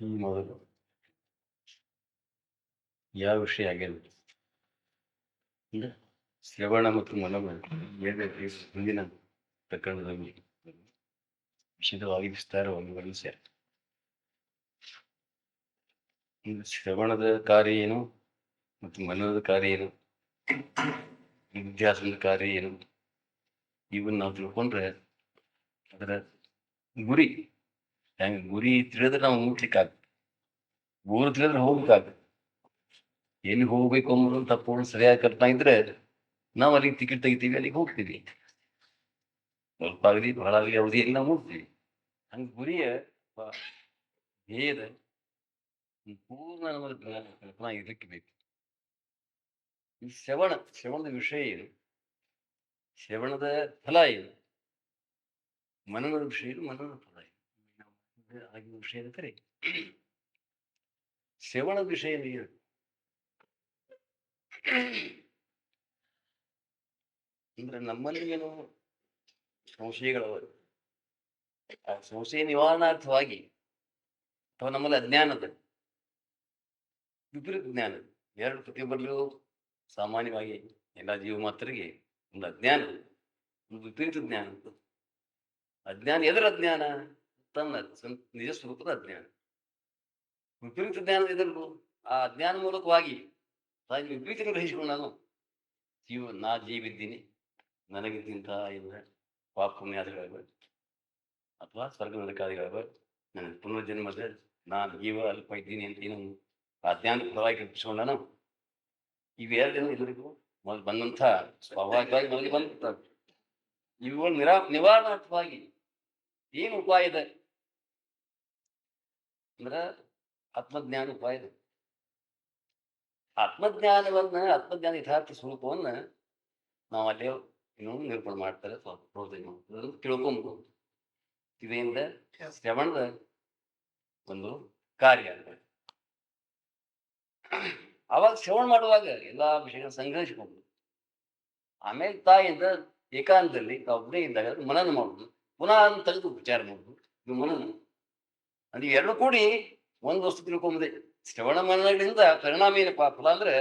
ಈ ಮೊದಲು ಯಾವ ವಿಷಯ ಆಗಿದೆ ಅಂದ್ರೆ ಶ್ರವಣ ಮತ್ತು ಮನವ ಬೇರೆ ಮುಂದಿನ ಪ್ರಕರಣದಲ್ಲಿ ವಿಶದವಾಗಿ ವಿಸ್ತಾರವಾಗಿ ವರ್ಣಿಸ್ಯಾರ. ಶ್ರವಣದ ಕಾರ್ಯ ಏನು ಮತ್ತು ಮನದ ಕಾರ್ಯ ಏನು, ವಿದ್ಯಾಸನದ ಕಾರ್ಯ ಏನು, ಇವನ್ನ ನಾವು ತಿಳ್ಕೊಂಡ್ರೆ ಅದರ ಗುರಿ ಹೆಂಗ ಗುರಿ ತಿಳಿದ್ರೆ ನಾವು ಮುಟ್ಲಿಕ್ಕಾಗ್ತದೆ, ಊರು ತಿಳಿದ್ರೆ ಹೋಗ್ಬೇಕಾಗ್ತದೆ. ಎಲ್ಲಿ ಹೋಗ್ಬೇಕು ಅನ್ನೋದು ತಪ್ಪು ಸರಿಯಾಗಿ ಕಲ್ಪನಾ ಇದ್ರೆ ನಾವು ಅಲ್ಲಿಗೆ ಟಿಕೆಟ್ ತೆಗಿತೀವಿ, ಅಲ್ಲಿಗೆ ಹೋಗ್ತೀವಿ. ಸ್ವಲ್ಪ ಆಗಲಿ ಬಹಳ ಆಗಲಿ ಅವಧಿಯಲ್ಲಿ ನಾವು ಹೋಗ್ತೀವಿ. ಹಂಗ ಗುರಿಯ ಧ್ಯೇಯದ ಪೂರ್ಣ ನಮ್ಮಲ್ಲಿ ಕಲ್ಪನಾ ಇರ್ಲಿಕ್ಕೆ ಬೇಕು. ಈ ಶ್ರವಣದ ವಿಷಯ ಏನು, ಶ್ರವಣದ ಫಲ ಏನು, ಮನನದ ವಿಷಯ ಏನು, ಮನನದ ಫಲ ಏನು ಆಗಿನ ವಿಷಯದ ಕರೆ. ಶ್ರವಣದ ವಿಷಯ ಏನು ಅಂದ್ರೆ ನಮ್ಮಲ್ಲಿ ಏನು ಸಂಶಯಗಳವ, ಆ ಸಂಶಯ ನಿವಾರಣಾರ್ಥವಾಗಿ ಅಥವಾ ನಮ್ಮಲ್ಲಿ ಅಜ್ಞಾನದ ವಿಪರೀತ ಜ್ಞಾನ ಎರಡು ಪ್ರತಿಯೊಬ್ಬರಲ್ಲೂ ಸಾಮಾನ್ಯವಾಗಿ ಎಲ್ಲ ಜೀವ ಮಾತ್ರರಿಗೆ ಒಂದು ಅಜ್ಞಾನ, ಒಂದು ವಿಪರೀತ ಜ್ಞಾನ. ಅಜ್ಞಾನ ಎದರ ಅಜ್ಞಾನ? ತನ್ನ ನಿಜ ಸ್ವರೂಪದ ಅಜ್ಞಾನ. ವಿಪರೀತ ಜ್ಞಾನ ಎದರದು? ಆ ಅಜ್ಞಾನ ಮೂಲಕವಾಗಿ ವಿಪರೀತ ಗ್ರಹಿಸಿಕೊಂಡು ನಾ ಜೀವಿದ್ದೀನಿ, ನನಗಿದ್ದಂಥ ಇಲ್ಲ ಪಾಪ ಪುಣ್ಯಾದಿಗಳವ ಅಥವಾ ಸ್ವರ್ಗ ನರಕಾದಿಗಳವ, ನನ್ನ ಪುನರ್ಜನ್ಮದ ನಾನು ಜೀವ ಅಲ್ಪ ಇದ್ದೀನಿ ಅಂತ ಏನು ಅಜ್ಞಾನ ಫಲವಾಗಿ ಕಲ್ಪಿಸ್ಕೊಂಡನು. ಇವೆರಡನ್ನು ಎಲ್ಲರಿಗೂ ಮೊದಲು ಬಂದಂಥ ಸ್ವಾಭಾವಿಕವಾಗಿ ಮೊದಲಿಗೆ ಬಂದಿರ್ತಾರೆ. ಇವುಗಳು ನಿವಾರಣಾರ್ಥವಾಗಿ ಏನು ಉಪಾಯ ಇದೆ ಅಂದ್ರ ಆತ್ಮಜ್ಞಾನ ಉಪಾಯ ಇದೆ. ಆತ್ಮಜ್ಞಾನ ಯಥಾರ್ಥ ಸ್ವರೂಪವನ್ನ ನಾವು ಅಲ್ಲೇ ಇನ್ನೊಂದು ನಿರೂಪಣೆ ಮಾಡ್ತಾರೆ, ತಿಳ್ಕೊಂಬೋದು. ಇದರಿಂದ ಶ್ರವಣದ ಒಂದು ಕಾರ್ಯ ಅಂತ. ಅವಾಗ ಶ್ರವಣ ಮಾಡುವಾಗ ಎಲ್ಲಾ ವಿಷಯಗಳನ್ನ ಸಂಗ್ರಹಿಸಿಕೊಂಡು ಆಮೇಲೆ ತಾಯಿಯಿಂದ ಏಕಾಂತದಲ್ಲಿ ಒಬ್ಬನೇ ಇದ್ದಾಗ ಮನನ ಮಾಡುದು, ಪುನಃ ಅದನ್ನು ತೆಗೆದು ವಿಚಾರ ಮಾಡುದು, ಇದು ಮನನ. ಅಂದ್ರೆ ಎರಡು ಕೂಡಿ ಒಂದು ವಸ್ತು ತಿಳ್ಕೊಂಬುದೇ. ಶ್ರವಣ ಮನನಗಳಿಂದ ಪರಿಣಾಮ ಏನಪ್ಪಾ ಫಲ ಅಂದ್ರೆ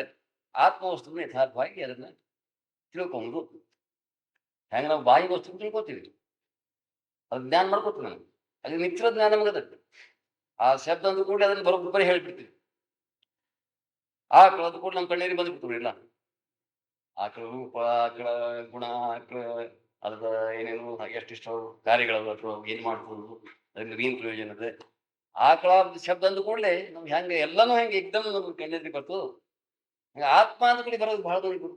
ಆತ್ಮವಸ್ತುನ ಯಥಾರ್ಥವಾಗಿ ಅದನ್ನ ತಿಳ್ಕೊಂಬುದು. ಹೆಂಗ ನಾವು ಬಾಯಿ ವಸ್ತು ತಿಳ್ಕೊತೀವಿ, ಅದು ಜ್ಞಾನ ಮಾಡ್ಕೊತೀವಿ. ನಾವು ಅದು ನಿತ್ಯದ ಜ್ಞಾನ ನಮಗದ. ಆ ಶಬ್ದ ಅಂದ್ರೂ ಕೂಡ ಅದನ್ನ ಬರೋಬ್ಬರಿ ಹೇಳ್ಬಿಡ್ತೀವಿ. ಆಕಳು ಅದು ಕೂಡ ನಮ್ಮ ಕಣ್ಣೀರಿಗೆ ಬಂದ್ಬಿಡ್ತೀವಿ. ಇಲ್ಲ ಆಕಳ ರೂಪ, ಆಕಳ ಗುಣ, ಆಕಳ ಅದ್ರ ಏನೇನು ಎಷ್ಟಿಷ್ಟು ಕಾರ್ಯಗಳವ ಅಥವಾ ಏನ್ ಮಾಡ್ಬೋದು, ಅದ್ರಿಂದ ಏನ್ ಪ್ರಯೋಜನ ಇದೆ. ಆಕಳ ಶಬ್ದ ಅಂದ ಕೂಡಲೇ ನಮ್ಗೆ ಹೆಂಗೆ ಎಲ್ಲಾನು ಹೆಂಗೆ ಎಕ್ದಮ್ ನಮ್ಗೆ ಕಣ್ಣೀರಿಗೆ ಬರ್ತದೆ. ಹಂಗ ಆತ್ಮ ಅಂದ ಕಡೆ ಬರೋದು ಬಹಳ ದೊಡ್ಡ.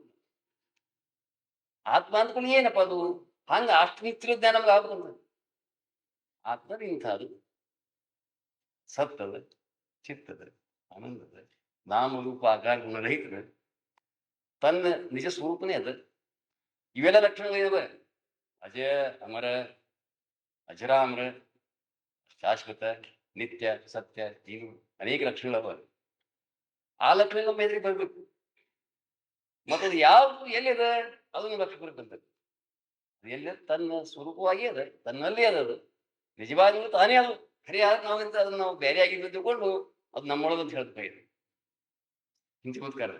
ಆತ್ಮ ಅಂದ ಕೂಡ ಏನಪ್ಪ ಅದು? ಹಂಗ ಅಷ್ಟು ನಿತ್ಯ ಜ್ಞಾನ ನಮ್ಗೆ ಆಗ್ತದೆ. ಆತ್ಮದ ಇಂಥದ್ದು ಸತ್ತದ, ಚಿತ್ತದ, ಆನಂದದ, ನಾಮರೂಪ ಆಕಾರ ಗುಣರಹಿತದ ತನ್ನ ನಿಜ ಸ್ವರೂಪನೇ ಅದ. ಇವೆಲ್ಲ ಲಕ್ಷಣಗಳಿದಾವೆ. ಅಜಯ, ಅಮರ, ಅಜರಾಮರ, ಶಾಶ್ವತ, ನಿತ್ಯ, ಸತ್ಯ, ಇವು ಅನೇಕ ಲಕ್ಷಣಗಳವ. ಆ ಲಕ್ಷಣ ನಮ್ಮ ಎದುರಿಗೆ ಬರ್ಬೇಕು. ಮತ್ತದು ಯಾವುದು ಎಲ್ಲಿದೆ ಅದನ್ನು ಲಕ್ಷ ಬರ್ತದೆ. ಎಲ್ಲಿ ತನ್ನ ಸ್ವರೂಪವಾಗಿ ಅದ, ತನ್ನಲ್ಲಿ ಅದದು ನಿಜವಾಗಿಯೂ ತಾನೇ ಅದು. ಖರೆ ನಾವಿಂದ ಅದನ್ನ ನಾವು ಬೇರೆಯಾಗಿ ತಿಳ್ಕೊಂಡು ಅದು ನಮ್ಮೊಳಗಂತ ಹೇಳ್ಬೇಕಾಗಿದೆ. ಹಿಂತಿಕೋತ್ಕಾರ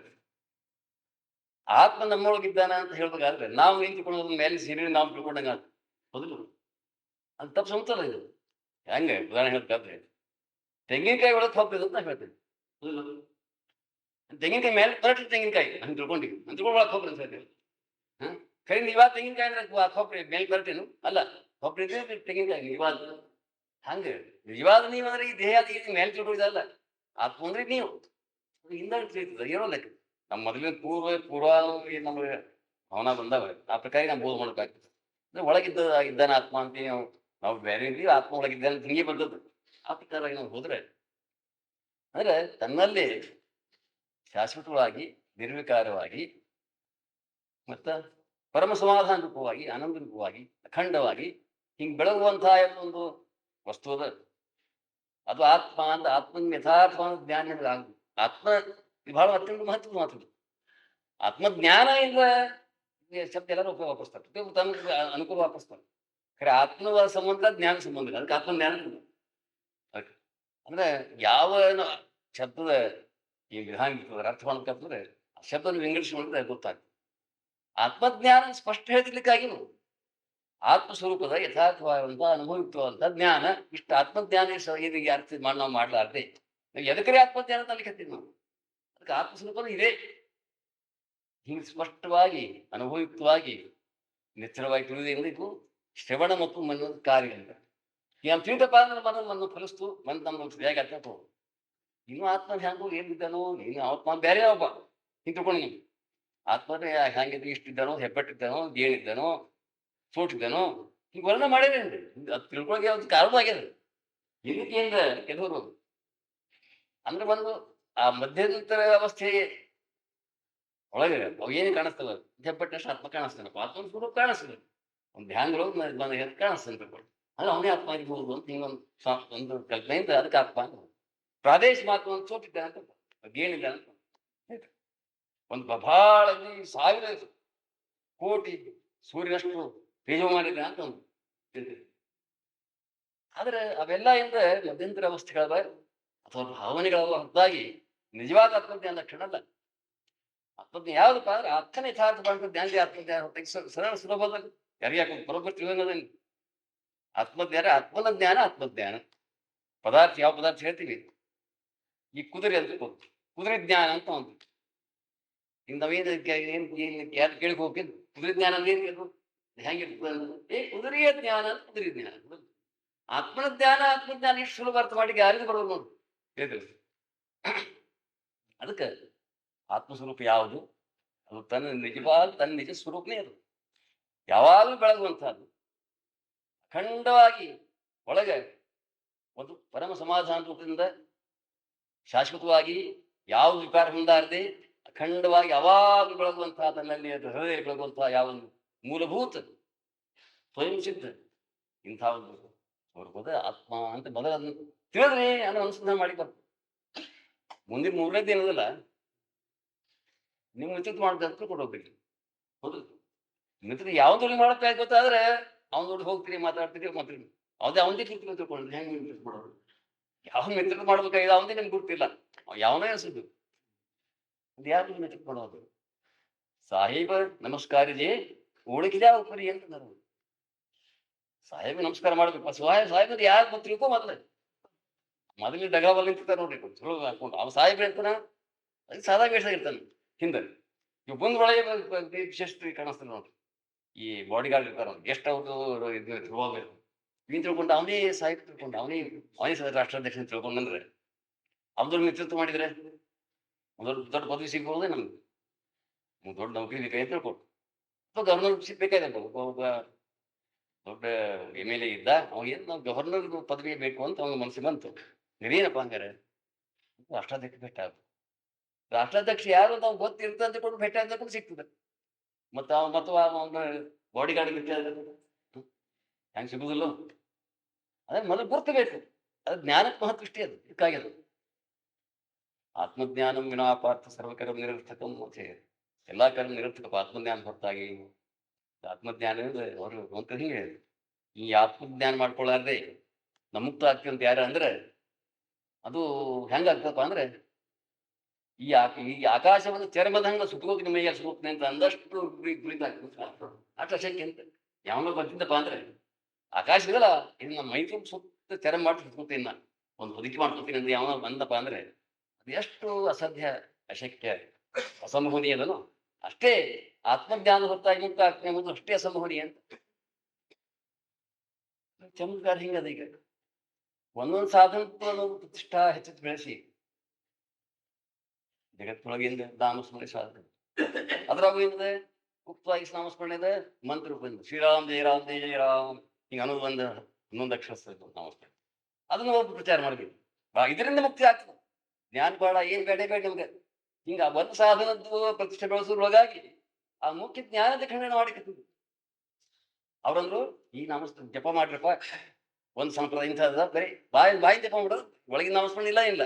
ಆತ್ಮ ನಮ್ಮೊಳಗಿದ್ದಾನ ಅಂತ ಹೇಳ್ಬೇಕಾದ್ರೆ ನಾವು ಏನ್ ತಿಳ್ಕೊಳ್ಳೋದ್ರ ಮೇಲೆ ಸೇರಿ ನಾವು ತಿಳ್ಕೊಂಡಂಗ ಮೊದಲು ಅದು ತಪ್ಪು ಸಮತಲ್ಲ. ಇದು ಹೆಂಗೆ ಉದಾಹರಣೆ ಹೇಳ್ಬೇಕಾದ್ರೆ ತೆಂಗಿನಕಾಯಿ ಒಳಗೆ ಹೋಗ್ತದೆ ಅಂತ ನಾ ಹೇಳ್ತೇನೆ. ತೆಂಗಿನಕಾಯಿ ಮೇಲೆ ಬರಟ್ಲಿ ತೆಂಗಿನಕಾಯಿ ಹಂಗೆ ತಿಳ್ಕೊಂಡಿವಿ ಅಂತ ಒಳಗೆ ಹೋಗ್ರಿ ಅಂತ ಹೇಳ್ತೇವೆ. ಖರೀ ನೀವಾ ತೆಂಗಿನಕಾಯಿ ಅಂದ್ರೆ ಹೋಗ್ರಿ ಮೇಲೆ ಬರ್ತೇನು? ಅಲ್ಲ, ಹೋಗ್ರಿ ತೆಂಗಿನಕಾಯಿ ನಿವಾದ. ಹಂಗೆ ನಿಜವಾದ ನೀವು ಅಂದ್ರೆ ಈ ದೇಹ ಮೇಲೆ ತಿಳ್ಕೊಳ್ಳೋದಲ್ಲ. ಆತ್ಮ ಅಂದ್ರೆ ನೀವು ಹಿಂದ ತಿಳಿತದ ಏನೋ ಲೆಕ್ಕ. ನಮ್ಮ ಮೊದಲಿನ ಪೂರ್ವ ನಮ್ಗೆ ಭಾವನಾ ಬಂದಾವ. ಆ ಪ್ರಕಾರ ನಾವು ಬೋಧ ಮಾಡೋಕ್ಕಾಗ್ತದೆ. ಅಂದ್ರೆ ಇದ್ದಾನೆ ಆತ್ಮ ಅಂತ ನಾವು ಬೇರೆ ಇದೀವಿ, ಆತ್ಮ ಒಳಗಿದ್ದಾನೆ ಅಂತ ಹಿಂಗೆ ಬಂದದ್ದು. ಆ ಪ್ರಕಾರವಾಗಿ ನಾವು ಹೋದ್ರೆ ಅಂದ್ರೆ ತನ್ನಲ್ಲಿ ಶಾಶ್ವತವಾಗಿ, ನಿರ್ವಿಕಾರವಾಗಿ, ಮತ್ತ ಪರಮ ಸಮಾಧಾನ ರೂಪವಾಗಿ, ಆನಂದ ರೂಪವಾಗಿ, ಅಖಂಡವಾಗಿ ಹಿಂಗೆ ಬೆಳಗುವಂತಹ ಒಂದು ವಸ್ತು ಅದ. ಅದು ಆತ್ಮ ಅಂತ ಆತ್ಮನ ಯಥಾರ್ಥವಾದ ಜ್ಞಾನ ನಿಮ್ಗೆ ಆಗುದು. ಆತ್ಮ ಇದು ಬಹಳ ಅತ್ಯಂತ ಮಹತ್ವದ ಮಾತು. ಆತ್ಮಜ್ಞಾನ ಇಲ್ಲ ಶಬ್ದ ಎಲ್ಲರೂ ಉಪಯೋಗ ವಾಪಸ್ತಾರೆ, ತನಗೆ ಅನುಕೂಲ ವಾಪಸ್ತಾರೆ. ಖರೆ ಆತ್ಮದ ಸಂಬಂಧ ಜ್ಞಾನ ಸಂಬಂಧ ಇಲ್ಲ. ಅದಕ್ಕೆ ಆತ್ಮಜ್ಞಾನ ಅದಕ್ಕೆ ಅಂದ್ರೆ ಯಾವ ಶಬ್ದದ ಈ ವಿಧಾನ ಇರ್ತದೆ ಅರ್ಥ ಮಾಡ್ಬೇಕಂತಂದ್ರೆ ಆ ಶಬ್ದ ವಿಂಗಡಿಸಿ ಮಾಡಿದ್ರೆ ಗೊತ್ತಾಗ್ತದೆ. ಆತ್ಮಜ್ಞಾನ ಸ್ಪಷ್ಟ ಹೇಳ್ತಿರ್ಲಿಕ್ಕಾಗಿ ಆತ್ಮಸ್ವರೂಪದ ಯಥಾರ್ಥವಾದಂತ ಅನುಭವಿತ್ವಾದಂತ ಜ್ಞಾನ ಇಷ್ಟು ಆತ್ಮಜ್ಞಾನ ಇದಕ್ಕೆ ಅರ್ಥ ಮಾಡಿ ನಾವು ಮಾಡ್ಲಾರ್ದೆ ನಾವು ಎದಕರೆ ಆತ್ಮಜ್ಞಾನ ಅಂತ ಅಲ್ಲಿಕತ್ತೀವಿ ನಾವು. ಅದಕ್ಕೆ ಆತ್ಮಸ್ವರೂಪದ ಇದೆ ಹಿಂಗೆ ಸ್ಪಷ್ಟವಾಗಿ ಅನುಭವಯುಕ್ತವಾಗಿ ನಿಚ್ಚಳವಾಗಿ ತಿಳಿಯುವುದರಿಂದ ಇದು ಶ್ರವಣ ಮತ್ತು ಮನದ ಕಾರ್ಯ ಅಂತ. ಈಗ ತಿಳಿದಪ್ಪ ಅಂದ್ರೆ ಮನ ಫಲಿಸ್ತು ಮನ್ ನಮ್ಮ ಸರಿಯಾಗಿ ಅರ್ಥ ಇನ್ನು ಆತ್ಮ ಹ್ಯಾಂಗು ಏನಿದ್ದಾನೋ ನೀನು ಆತ್ಮ ಬೇರೆ ಒಬ್ಬ ಹಿಂಗೆ ತಿಳ್ಕೊಂಡು ನೀವು ಆತ್ಮನೇ ಹ್ಯಾಂಗಿದ್ದು ಇಷ್ಟಿದ್ದಾನೋ ಹೆಬ್ಬಟ್ಟಿದ್ದಾನೋ ಏನಿದ್ದಾನೋ ಸೋಟಿದ್ದಾನೋ ಹಿಂಗೆ ವರ್ಣನೆ ಮಾಡಿದೇನ್ರಿ ಅದು ತಿಳ್ಕೊಳಗೆ ಒಂದು ಕಾರಣ ಆಗ್ಯದ. ಇದಕ್ಕಿಂದ ಕೆಲವರು ಅಂದ್ರೆ ಒಂದು ಆ ಮಧ್ಯಂತರ ಅವಸ್ಥೆಗೆ ಒಳಗೆ ಅವು ಏನು ಕಾಣಿಸ್ತದ ಹೆಬ್ಬಟ್ಟಷ್ಟು ಆತ್ಮ ಕಾಣಿಸ್ತಾನಪ್ಪ ಆತ್ಮನ ಸ್ವರೂಪ ಕಾಣಿಸ್ತದೆ ಒಂದು ಧ್ಯಾನಗಳು ಬಂದ ಕಾಣಿಸ್ತದೆ ತಿಳ್ಕೊಂಡು ಅದು ಅವನೇ ಆತ್ಮ ಆಗಿರ್ಬೋದು ಅಂತ ಹಿಂಗೊಂದು ಒಂದು ಕಲ್ಪನೆಯಿಂದ ಅದಕ್ಕೆ ಆತ್ಮ ಪ್ರಾದೇಶ ಮಾತು ಒಂದು ಸೋತಿದ್ದಾನೆ ಅಂತ ಏನಿಲ್ಲ ಅಂತ ಒಂದು ಬಹಳ ಸಾವಿರ ಕೋಟಿ ಸೂರ್ಯನಷ್ಟು ತೇಜೋಮಾನಿದೆ ಅಂತ ಒಂದು ಆದ್ರೆ ಅವೆಲ್ಲ ಇಂದ ಮಧ್ಯಂತರ ಅವಸ್ಥೆಗಳವ ಅಥವಾ ಭಾವನೆಗಳವ ಹೊರತಾಗಿ ನಿಜವಾದ ಆತ್ಮಜ್ಞಾನ ಲಕ್ಷಣ ಅಲ್ಲ. ಆತ್ಮಜ್ಞಾನ ಯಾವ್ದಪ್ಪ ಅಂದ್ರೆ ಅರ್ಥನ ಯಥಾರ್ಥ ಬಂದ ಜ್ಞಾನ ಆತ್ಮಜ್ಞಾನ ಹೊರತಾಗಿ ಸರಳ ಸುಲಭದಲ್ಲಿ ಯಾರಿಗೆ ಬರೋಬ್ಬರಿ ತಿಳಿಯೋದೇನು ಆತ್ಮಜ್ಞಾನ ಆತ್ಮನ ಜ್ಞಾನ ಆತ್ಮಜ್ಞಾನ. ಪದಾರ್ಥ ಯಾವ ಪದಾರ್ಥ ಹೇಳ್ತೀವಿ ಈ ಕುದುರೆ ಅಂತ ಕುದುರೆ ಜ್ಞಾನ ಅಂತ ಒಂದು ಈಗ ನಾವೇನು ಯಾರು ಕೇಳಿ ಹೋಗ್ಬೇಕು ಕುದುರೆ ಜ್ಞಾನ ಅಂದ್ರೆ ಏನು ಹೆಂಗಿರ್ತದೆ ಕುದುರೆಯ ಜ್ಞಾನ ಅಂತ ಕುದುರೆ ಜ್ಞಾನ. ಆತ್ಮನ ಜ್ಞಾನ ಆತ್ಮಜ್ಞಾನ ಎಷ್ಟು ಸುಲಭ ಅರ್ಥ ಮಾಡಿ ಯಾರಿಗೂ ಬರೋದು ನೋಡಿ ಹೇಳ್ತೀವಿ. ಅದಕ್ಕೆ ಆತ್ಮಸ್ವರೂಪ ಯಾವುದು ಅದು ತನ್ನ ನಿಜವಾದ ತನ್ನ ನಿಜ ಸ್ವರೂಪನೇ ಅದು ಯಾವಾಗಲೂ ಬೆಳಗುವಂತಹದ್ದು ಅಖಂಡವಾಗಿ ಒಳಗೆ ಒಂದು ಪರಮ ಸಮಾಧಾನ ರೂಪದಿಂದ ಶಾಶ್ವತವಾಗಿ ಯಾವ ವಿಕಾರ ಹೊಂದಾರದೆ ಅಖಂಡವಾಗಿ ಯಾವಾಗಲೂ ಬೆಳಗುವಂತಹ ತನ್ನಲ್ಲಿ ಅದು ಹೃದಯ ಬೆಳಗುವಂತಹ ಯಾವೊಂದು ಮೂಲಭೂತ ಸ್ವಯಂ ಸಿದ್ಧ ಇಂಥ ಒಂದು ಸ್ವರೂಪದ ಆತ್ಮ ಅಂತ ಮೊದಲ ತಿಳಿದ್ರೆ ಅನ್ನೋ ಅನುಸಂಧಾನ ಮಾಡಿ ಬರ್ತು. ಮುಂದಿನ ಮೂರನೇ ದಿನದಲ್ಲ ನೀವು ಮಿತ್ರ ಮಾಡ್ದಂತ ಕೊಡೋಗ್ಬೇಕು. ಹೌದು ಮಿತ್ರ ಯಾವ್ದು ಮಾಡಪ್ಪ ಗೊತ್ತಾದ್ರೆ ಅವ್ನ ದೊಡ್ಡ ಹೋಗ್ತೀರಿ ಮಾತಾಡ್ತೀರಿ ಮಾತಾಡಿ ಅವ್ದೇ ಅವನದೇ ಕಿರ್ತಿ ತಿಳ್ಕೊಂಡ್ರೆ ಹೆಂಗೆ ಮಿತ್ರ ಮಾಡೋದು ಯಾವ ಮಿತ್ರ ಮಾಡ್ಬೇಕಾಗಿದೆ ಅವನದೇ ನಿಮ್ಗೆ ಗೊತ್ತಿಲ್ಲ ಯಾವನೇ ಅನ್ಸುದು ಅದು ಯಾರು ಮಿತ್ರ ಮಾಡೋದು ಸಾಹೇಬ ನಮಸ್ಕಾರ ಜಿ ಉಳಿಕಿದೆ ಉಪರಿ ಅಂತ ನಾನು ಸಾಹೇಬ ನಮಸ್ಕಾರ ಮಾಡ್ಬೇಕು ಸಾಹೇಬ್ ಯಾರು ಬಂದು ತಿಳ್ಕೊ ಮೊದಲಿನ ಡಗಾವಲ್ಲಿ ನಿಂತಿರ್ತಾರೆ ನೋಡ್ರಿ ಚಲೋ ಹಾಕೊಂಡು ಅವ ಸಾಹೇಬ್ರೆ ಅಂತಾನ ಅದಕ್ಕೆ ಸಾದಾ ವೇಷ ಇರ್ತಾನೆ ಹಿಂದೆ ಇವ್ ಬಂದ್ ಒಳಗೆ ವಿಶೇಷ ಕಾಣಿಸ್ತಾನೆ ನೋಡ್ರಿ ಈ ಬಾಡಿ ಗಾರ್ಡ್ ಇರ್ತಾರ ಎಷ್ಟು ಅವ್ರದ್ದು ಇದು ಹೋಗ್ಬೇಕು ನೀನ್ ತಿಳ್ಕೊಂಡು ಅವನೇ ಸಾಹಿತ್ಯ ತಿಳ್ಕೊಂಡು ಅವನೇ ರಾಷ್ಟ್ರಾಧ್ಯಕ್ಷ ತಿಳ್ಕೊಂಡ್ರೆ ಅವ್ರ ನೇತೃತ್ವ ಮಾಡಿದ್ರೆ ದೊಡ್ಡ ಪದವಿ ಸಿಗ್ಬೋದೇ ನಮ್ಗೆ ದೊಡ್ಡ ನೌಕರಿ ಬೇಕಾಗಿ ತಿಳ್ಕೊಂಡು ಅಥವಾ ಗವರ್ನರ್ ಸೀಟ್ ಬೇಕಾಗಿದೆ ಒಬ್ಬ ದೊಡ್ಡ MLA ಇದ್ದ ಅವಾಗೇನು ನಾವು ಗವರ್ನರ್ ಪದವಿ ಬೇಕು ಅಂತ ಅವ್ನ ಮನಸ್ಸಿಗೆ ಬಂತು ನೀವೇನಪ್ಪ ಹಂಗಾರೆ ರಾಷ್ಟ್ರಾಧ್ಯಕ್ಷ ಭೇಟ ಆಗ ರಾಷ್ಟ್ರಾಧ್ಯಕ್ಷ ಯಾರು ನಾವು ಗೊತ್ತಿರ್ತದೆ ಅಂತ ಕೊಟ್ಟು ಭೇಟ ಅಂತ ಕೂಡ ಸಿಗ್ತದೆ ಮತ್ತ ಅವನ ಬಾಡಿ ಗಾರ್ಡ್ ಬಿಟ್ಟ ಹೆಂಗ್ ಸಿಗುದಿಲ್ಲ ಅದೇ ಮೊದಲು ಗುರ್ತಬೇಕು ಅದು ಜ್ಞಾನಕ್ಕೆ ಮಹತ್ವೃಷ್ಟಿ ಅದು ಇದಕ್ಕಾಗ್ಯದು ಆತ್ಮಜ್ಞಾನಂ ವಿನಾಪಾರ್ಥ ಸರ್ವಕರ್ಮ ನಿರರ್ಥಕಂ ಅಂತ ಎಲ್ಲಾ ಕರ್ಮ ನಿರರ್ಥಕ ಆತ್ಮಜ್ಞಾನ ಹೊರತಾಗಿ ಆತ್ಮಜ್ಞಾನ ಅವರು ಅಂತ ಹಿಂಗೆ ಈ ಆತ್ಮಜ್ಞಾನ ಮಾಡ್ಕೊಳ್ಳಾರ್ದೆ ನಮುಕ್ತ ಆಗ್ತಿ ಅಂತ ಯಾರ ಅಂದ್ರೆ ಅದು ಹೆಂಗಾಗ್ತಪ್ಪ ಅಂದ್ರೆ ಈ ಆಕಾಶವನ್ನು ಚರ್ಮದಂಗ ಸುತ್ತೋಗಿ ನಿಮಗೆ ಸುತ್ತನೆ ಅಂತ ಅಂದಷ್ಟು ಅಷ್ಟು ಶಕ್ತಿ ಅಂತ ಯಾವಾಗ ಬರ್ತಿದ್ದಪ್ಪ ಅಂದ್ರೆ ಆಕಾಶ ಇದಲ್ಲ ಇದು ನಮ್ಮ ಮೈ ತುಂಬ ಸುತ್ತ ಚರ್ಮ ಮಾಡಿ ಸುತ್ಕೋತೀನಿ ನಾನು ಒಂದು ಹೊದಿಕೆ ಮಾಡ್ಕೊತೀನಿ ಅಂದ್ರೆ ಯಾವಾಗ ಬಂದಪ್ಪ ಅಂದ್ರೆ ಅದು ಎಷ್ಟು ಅಸಾಧ್ಯ ಅಶಕ್ಯ ಅಸಂಭವನೀಯ ಅದನ್ನು ಅಷ್ಟೇ ಆತ್ಮಜ್ಞಾನ ಹೊರತಾಗಿ ಮುಕ್ತ ಆಗ್ತದೆ ಎಂಬುದು ಅಷ್ಟೇ ಅಸಂಭವನೀಯ ಅಂತ ಚಮತ್ಕಾರ ಹಿಂಗದ ಈಗ ಒಂದೊಂದು ಸಾಧನ ಪ್ರತಿಷ್ಠಾ ಹೆಚ್ಚು ಬೆಳೆಸಿ ಜಗತ್ತೊಳಗಿಂದ ನಾಮಸ್ಮರಣೆ ಸಾಧನೆ ಅದ್ರಾಗೂ ಏನಿದೆ ಗುಪ್ತವಾಗಿ ನಾಮಸ್ಮರಣೆ ಇದೆ ಮಂತ್ರ ಬಂದು ಶ್ರೀರಾಮ್ ಜಯ ರಾಮ್ ಜಯ ಜಯ ರಾಮ್ ಹಿಂಗ ಅನ್ನೋದು ಬಂದು ಇನ್ನೊಂದು ಅಕ್ಷರ ನಾಮಸ್ಮರಣೆ ಅದನ್ನು ಒಬ್ಬರು ಪ್ರಚಾರ ಮಾಡ್ಬೇಕು ಇದರಿಂದ ಮುಕ್ತಿ ಆಗ್ತದೆ ಜ್ಞಾನ ಬೇಡ ಏನ್ ಬೇಡ ಬೇಡ ನಮ್ಗೆ ಹಿಂಗ ಒಂದು ಸಾಧನದ್ದು ಪ್ರತಿಷ್ಠೆ ಬೆಳೆಸೋದ್ರೊಳಗಾಗಿ ಆ ಮುಖ್ಯ ಜ್ಞಾನದ ಖಂಡನ ಮಾಡಿಕತ್ತಿದ್ರು ಅವ್ರಂದ್ರು ಈ ನಾಮಸ್ಮರಣೆ ಜಪ ಮಾಡ್ರಪ್ಪ ಒಂದ್ ಸಂಪ್ರದಾಯ ಇಂಥದ ಬರೀ ಬಾಯಿ ಜಪ ಮಾಡೋದು ಒಳಗಿನ ನಾಮಸ್ಮರಣೆ ಇಲ್ಲ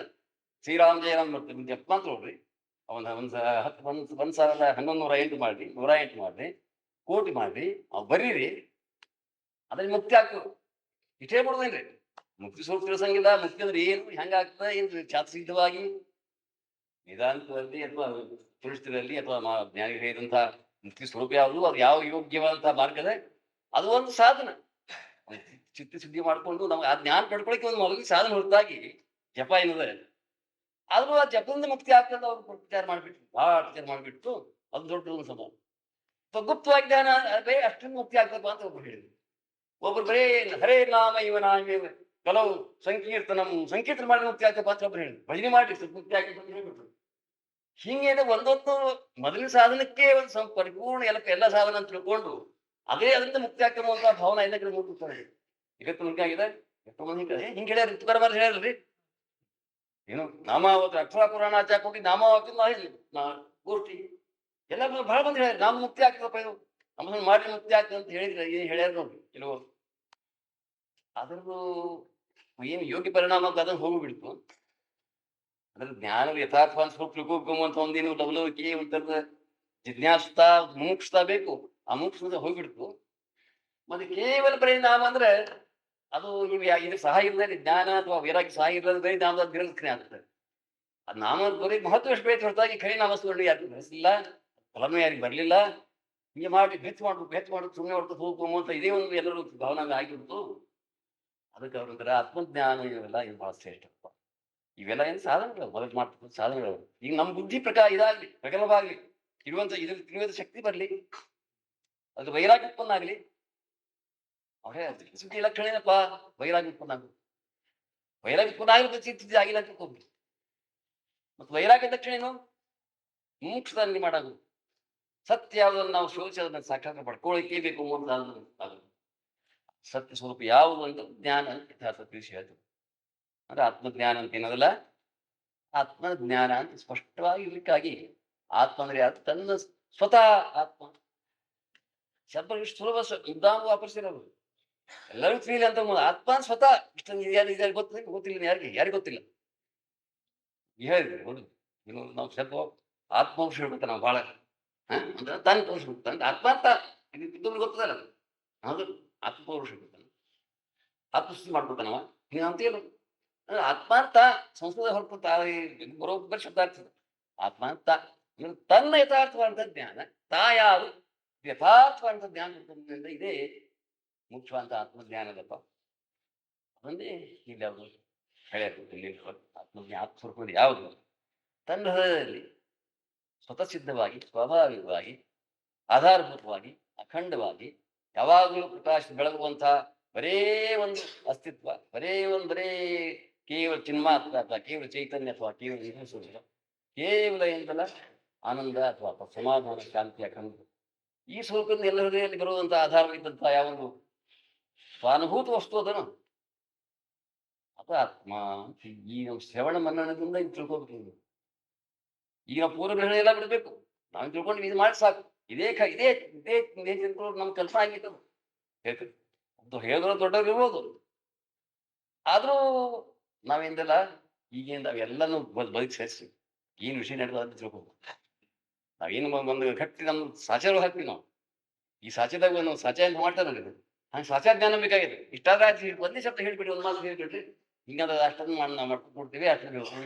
ಶ್ರೀರಾಮ್ ಜಯ ರಾಮ್ ಮಾಡ್ತೀವಿ ಜಪ ಮಾತ್ರ ನೋಡ್ರಿ ಒಂದ್ 11,1108 ಮಾಡ್ರಿ 108 ಮಾಡ್ರಿ ಕೋಟಿ ಮಾಡ್ರಿ ಅವ್ ಬರೀರಿ ಅದ್ರಲ್ಲಿ ಮುಕ್ತಿ ಆಗ್ತದೆ ಇಷ್ಟೇ ಬಿಡೋದೇನ್ರಿ ಮುಕ್ತಿ ಸ್ವರೂಪ ತಿಳಿಸಂಗಿಲ್ಲ. ಮುಕ್ತಿ ಅಂದ್ರೆ ಏನು, ಹೆಂಗಾಗ್ತದೆ ಏನು ಚಾತ್ಸಿದ್ಧವಾಗಿ ವೇದಾಂತದಲ್ಲಿ ಅಥವಾ ತುಳಸಿದಲ್ಲಿ ಅಥವಾ ಜ್ಞಾನಿಗಳು ಹೇಳಿದಂತಹ ಮುಕ್ತಿ ಸ್ವರೂಪ ಯಾವುದು, ಅದು ಯಾವ ಯೋಗ್ಯವಾದಂತಹ ಮಾರ್ಗದ ಅದು ಒಂದು ಸಾಧನ. ಚಿತ್ತ ಶುದ್ಧಿ ಮಾಡ್ಕೊಂಡು ನಮ್ಗೆ ಆ ಜ್ಞಾನ ಪಡ್ಕೊಳಕ್ಕೆ ಒಂದು ಮೊದಲಿಗೆ ಸಾಧನ ಹೊರತಾಗಿ ಜಪ ಏನಿದೆ ಆದ್ರೂ ಆ ಜಪದಿಂದ ಮುಕ್ತಿ ಆಗ್ತದೆ ಅವ್ರು ವಿಚಾರ ಮಾಡ್ಬಿಟ್ಟು ಭಾಳ ವಿಚಾರ ಮಾಡ್ಬಿಟ್ಟು ಅದು ದೊಡ್ಡ ಒಂದು ಸಮಾನ. ಗುಪ್ತವಾಗಿ ಜ್ಞಾನ ಬರೀ ಅಷ್ಟೊಂದು ಮುಕ್ತಿ ಆಗ್ತಪ್ಪ ಅಂತ ಒಬ್ರು ಹೇಳಿದ್ರು. ಒಬ್ರು ಬರೇ ಹರೇ ನಾಮ ಇವನಾಮ ಕೆಲವು ಸಂಕೀರ್ತನ ಮಾಡಿ ಮುಕ್ತಿ ಆಗ್ತಪ್ಪ ಅಂತ ಒಬ್ರು ಹೇಳಿದ್ರು. ಭಜನೆ ಮಾಡಿ ಮುಕ್ತಿ ಆಗ್ತದೆ ಅಂತ ಹೇಳ್ಬಿಟ್ರು. ಹಿಂಗೇನೆ ಒಂದೊಂದು ಮೊದಲಿನ ಸಾಧನಕ್ಕೆ ಒಂದು ಪರಿಪೂರ್ಣ ಎಲ್ಲ ಸಾಧನ ಅಂತ ತಿಳ್ಕೊಂಡು ಅದೇ ಅದರಿಂದ ಮುಕ್ತಿ ಆಗ್ತಿರುವಂತ ಭಾವನೆ ಎಲ್ಲ ಕಡೆ ಮೂಡ್ತಾರೆ. ಇವತ್ತು ಮುಖ್ಯ ಆಗಿದೆ. ಎಷ್ಟೋ ಮಂದಿ ಹಿಂಗೆ ಹೇಳ್ಯಾರ, ತುಕಾರ ಮಾರಿ ಹೇಳ್ರಿ ಏನು ನಾಮಾವತಿ ಅಕ್ಷರ ಪುರಾಣ ಆಚಾರ ಹೋಗಿ ನಾಮಾವತಿ ಪೂರ್ತಿ ಎಲ್ಲ ಬಹಳ ಮಂದಿ ಹೇಳ್ಯಾರ ನಾಮ ಮುಕ್ತಿ ಆಗ್ತದಪ್ಪ ಇದು ನಮ್ಮದನ್ನ ಮಾಡಿ ಮುಕ್ತಿ ಆಗ್ತದೆ ಅಂತ ಹೇಳಿದ್ರೆ ಏನ್ ಹೇಳ್ಯಾರ ನೋಡ್ರಿ ಕೆಲವು. ಅದ್ರದ್ದು ಏನು ಯೋಗ್ಯ ಪರಿಣಾಮ ಅಂತ ಅದನ್ನು ಹೋಗ್ಬಿಡ್ತು. ಅದ್ರ ಜ್ಞಾನ ಯಥಾರ್ಥ ಸ್ವಲ್ಪ ತಿಳ್ಕೊಬೇಕಂತ ಒಂದೇನು ಲವಲವಿಕೆ ಒಂಥರದ ಜಿಜ್ಞಾಸುತ್ತಾ ಮುಮುಕ್ಷುತ್ತಾ ಬೇಕು. ಆ ಮುಮುಕ್ಷ ಹೋಗ್ಬಿಡ್ತು. ಮತ್ತೆ ಕೇವಲ ಪರಿಣಾಮ ಅಂದ್ರೆ ಅದು ಇದು ಸಹಾಯ ಇಲ್ಲದೆ ಜ್ಞಾನ ಅಥವಾ ವೈರಾಗ್ಯ ಸಹಾಯ ಇಲ್ಲದೆ ಬರೀ ನಾಮದ ನಿರಸ್ಕರಣೆ ಆಗ್ತದೆ. ಅದು ನಾಮ ಬರೀ ಮಹತ್ವ ಎಷ್ಟು ಬೇಕು ಹೊರತಾಗಿ ಖರೀ ನಾಮಸ್ಕೊಂಡು ಯಾರಿಗೂ ಬೆಳೆಸಲಿಲ್ಲ, ಫಲನೂ ಯಾರಿಗೆ ಬರಲಿಲ್ಲ. ಹಿಂಗೆ ಮಾಡಿ ಬೆಚ್ಚ ಮಾಡುದು ಸುಮ್ಮನೆ ಹೊರತು ಹೋಗ್ಬೋದು ಅಂತ ಇದೇ ಒಂದು ಎಲ್ಲರೂ ಭಾವನೆ ಆಗಿಬಿಡ್ತು. ಅದಕ್ಕೆ ಅವ್ರಂದ್ರೆ ಆತ್ಮಜ್ಞಾನ ಇವೆಲ್ಲ ಇದು ಬಹಳ ಶ್ರೇಷ್ಠಪ್ಪ. ಇವೆಲ್ಲ ಏನು ಸಾಧನಗಳು ಮೊದಲು ಮಾಡ್ತಕ್ಕಂಥ ಸಾಧನಗಳು. ಈಗ ನಮ್ಮ ಬುದ್ಧಿ ಪ್ರಕಾರ ಇದಾಗ್ಲಿ ಪ್ರಗಲ್ಭಾಗ್ಲಿ ಇದ್ರಲ್ಲಿ ತಿಳಿಯುವ ಶಕ್ತಿ ಬರ್ಲಿ, ಅದು ವೈರಾಗ್ಯ ಉತ್ಪನ್ನ ಆಗ್ಲಿ. ಅವರೇ ಸುದ್ದಿ ಲಕ್ಷಣ ಏನಪ್ಪ ವೈರಾಗ್ಯ ಉತ್ಪನ್ನ ಆಗುದು. ವೈರಾಗ್ಯ ಉತ್ಪನ್ನ ಆಗಿರೋ ಚಿಂತಿದ್ದೆ ಆಗಿಲ್ಲ ಅಂತ ತಿಳ್ಕೊಂಡ್ರಿ. ಮತ್ತು ವೈರಾಗ್ಯ ಲಕ್ಷಣ ಏನು? ಮುಮುಕ್ಷದಲ್ಲಿ ಮಾಡೋದು. ಸತ್ಯ ಯಾವುದನ್ನು ನಾವು ಶೋಧಿಸೋದನ್ನ ಸಾಕ್ಷಾತ್ ಪಡ್ಕೊಳ್ಳಿಕ್ಕೆ ಬೇಕು ಅಂತ ಆಗುದು. ಸತ್ಯ ಸ್ವರೂಪ ಯಾವುದು ಅಂತ ಜ್ಞಾನ ಯಥಾರ್ಥ ತಿಳಿಸಿ ಹೇಳ್ತದೆ. ಅಂದ್ರೆ ಆತ್ಮಜ್ಞಾನ ಅಂತ ಏನದಲ್ಲ, ಆತ್ಮಜ್ಞಾನ ಅಂತ ಸ್ಪಷ್ಟವಾಗಿ ಇರ್ಲಿಕ್ಕಾಗಿ ಆತ್ಮ ಅಂದ್ರೆ ಯಾರು ತನ್ನ ಸ್ವತಃ ಆತ್ಮ ಶಬ್ದ ಇಷ್ಟು ಸುಲಭ ಉದ್ದಾಮ ವಾಪರಿಸಿರೋದು ಎಲ್ಲರಿಗೂ ತಿಳಿಲಿ ಅಂತ ಆತ್ಮ ಸ್ವತಃ ಇಷ್ಟೊಂದು ಗೊತ್ತಿಲ್ಲ, ಯಾರಿಗೆ ಗೊತ್ತಿಲ್ಲ. ಹೇಳಿದ್ರಿ ಹೌದು, ಇನ್ನು ನಾವು ಸ್ವಲ್ಪ ಆತ್ಮವಂಶ ಹೇಳ್ಬೇಕು ನಾವು ಬಹಳ ಅಂದ್ರೆ ತಾನು ತೋರಿಸ್ಬೇಕು ಆತ್ಮ ಅಂತ ಇದ್ದವ್ರಿಗೆ ಗೊತ್ತದಲ್ಲ. ಹೌದು, ಆತ್ಮಪೌರುಷ ಹೇಳ್ತಾನೆ, ಆತ್ಮಸ್ಥಿತಿ ಮಾಡ್ಕೊತಾನವ ನೀವು ಅಂತೇನು ಆತ್ಮ ಅಂತ ಸಂಸ್ಕೃತ ಹೊರತು ಬರೋಬ್ಬರಿ ಶಬ್ದ ಆಗ್ತದೆ. ಆತ್ಮ ಅಂತ ತನ್ನ ಯಥಾರ್ಥವಾದಂಥ ಜ್ಞಾನ ಯಾರು ಯಥಾರ್ಥವಾದಂಥ ಜ್ಞಾನ ಇದೇ ಮುಖ್ಯವಾದಂಥ ಆತ್ಮಜ್ಞಾನದಪ್ಪ. ಅದನ್ನೇ ಇಲ್ಲಿ ಯಾವುದು ಹೇಳ್ಯಾರ ಆತ್ಮಸ್ವರೂಪ ಯಾವುದು ತನ್ನ ಹೃದಯದಲ್ಲಿ ಸ್ವತಃ ಸಿದ್ಧವಾಗಿ ಸ್ವಾಭಾವಿಕವಾಗಿ ಆಧಾರಭೂತವಾಗಿ ಅಖಂಡವಾಗಿ ಯಾವಾಗಲೂ ಪ್ರಕಾಶ ಬೆಳಗುವಂತಹ ಬರೇ ಒಂದು ಅಸ್ತಿತ್ವ, ಬರೇ ಕೇವಲ ಚಿನ್ಮಾತ್ರ ಅಥವಾ ಕೇವಲ ಚೈತನ್ಯ ಅಥವಾ ಕೇವಲ ಕೇವಲ ಏನಲ್ಲ ಆನಂದ ಅಥವಾ ಸಮಾಧಾನ ಶಾಂತಿ ಅಖಂಡ ಈ ಸ್ವರೂಪದಿಂದ ಎಲ್ಲ ಹೃದಯದಲ್ಲಿ ಬರುವಂತ ಆಧಾರವಾಗಿದ್ದಂತಹ ಯಾವೊಂದು ಸ್ವಾನುಭೂತ ವಸ್ತು ಅದನ್ನು ಅದು ಆತ್ಮ. ಈ ನಾವು ಶ್ರವಣ ಮನ್ನಣದಿಂದ ಇದು ತಿಳ್ಕೊಬೇಕು. ಈಗ ಪೂರ್ವಗ್ರಹಣ ಎಲ್ಲ ಬಿಡಬೇಕು. ನಾವು ತಿಳ್ಕೊಂಡು ಇದು ಮಾಡಿ ಸಾಕು. ಇದೇ ಇದೇ ಇದೇ ಇದೇ ತಿಳ್ಕೊಳ್ಳೋದು ನಮ್ಗೆ ಕಲ್ಪನೆ ಆಗಿತ್ತು. ಹೇಳ್ತೀವಿ ಹೇಳಿದ್ರು ದೊಡ್ಡವ್ರು ಇರ್ಬೋದು, ಆದ್ರೂ ನಾವೇಂದಲ್ಲ ಈಗೇನು ನಾವೆಲ್ಲನೂ ಬದುಕಿ ಸೇರಿಸಿ ಏನು ವಿಷಯ ನಡೆದ ಅಂತ ತಿಳ್ಕೊಬೇಕು. ನಾವೇನು ಒಂದು ಗಟ್ಟಿ ನಮ್ಮ ಸಾಚಾರ ಹಾಕ್ತೀವಿ ನಾವು. ಈ ಸಾಚದಾಗ ನಾವು ಸಾಚ ಅಂತ ಮಾಡ್ತಾರೆ ಹಂಗೆ ಸಾಚಾ ಜ್ಞಾನ ಬೇಕಾಗಿದೆ. ಇಷ್ಟಾದ್ರೆ ಒಂದೇ ಶಬ್ದ ಹೇಳ್ಬಿಡಿ, ಒಂದು ಮಾತು ಹೇಳ್ಬಿಡ್ರಿ, ಹಿಂಗಂದ್ರೆ ಅಷ್ಟನ್ನು ನಾವು ಮಾಡ್ಕೊಂಡು ಕೊಡ್ತೀವಿ, ಅಷ್ಟು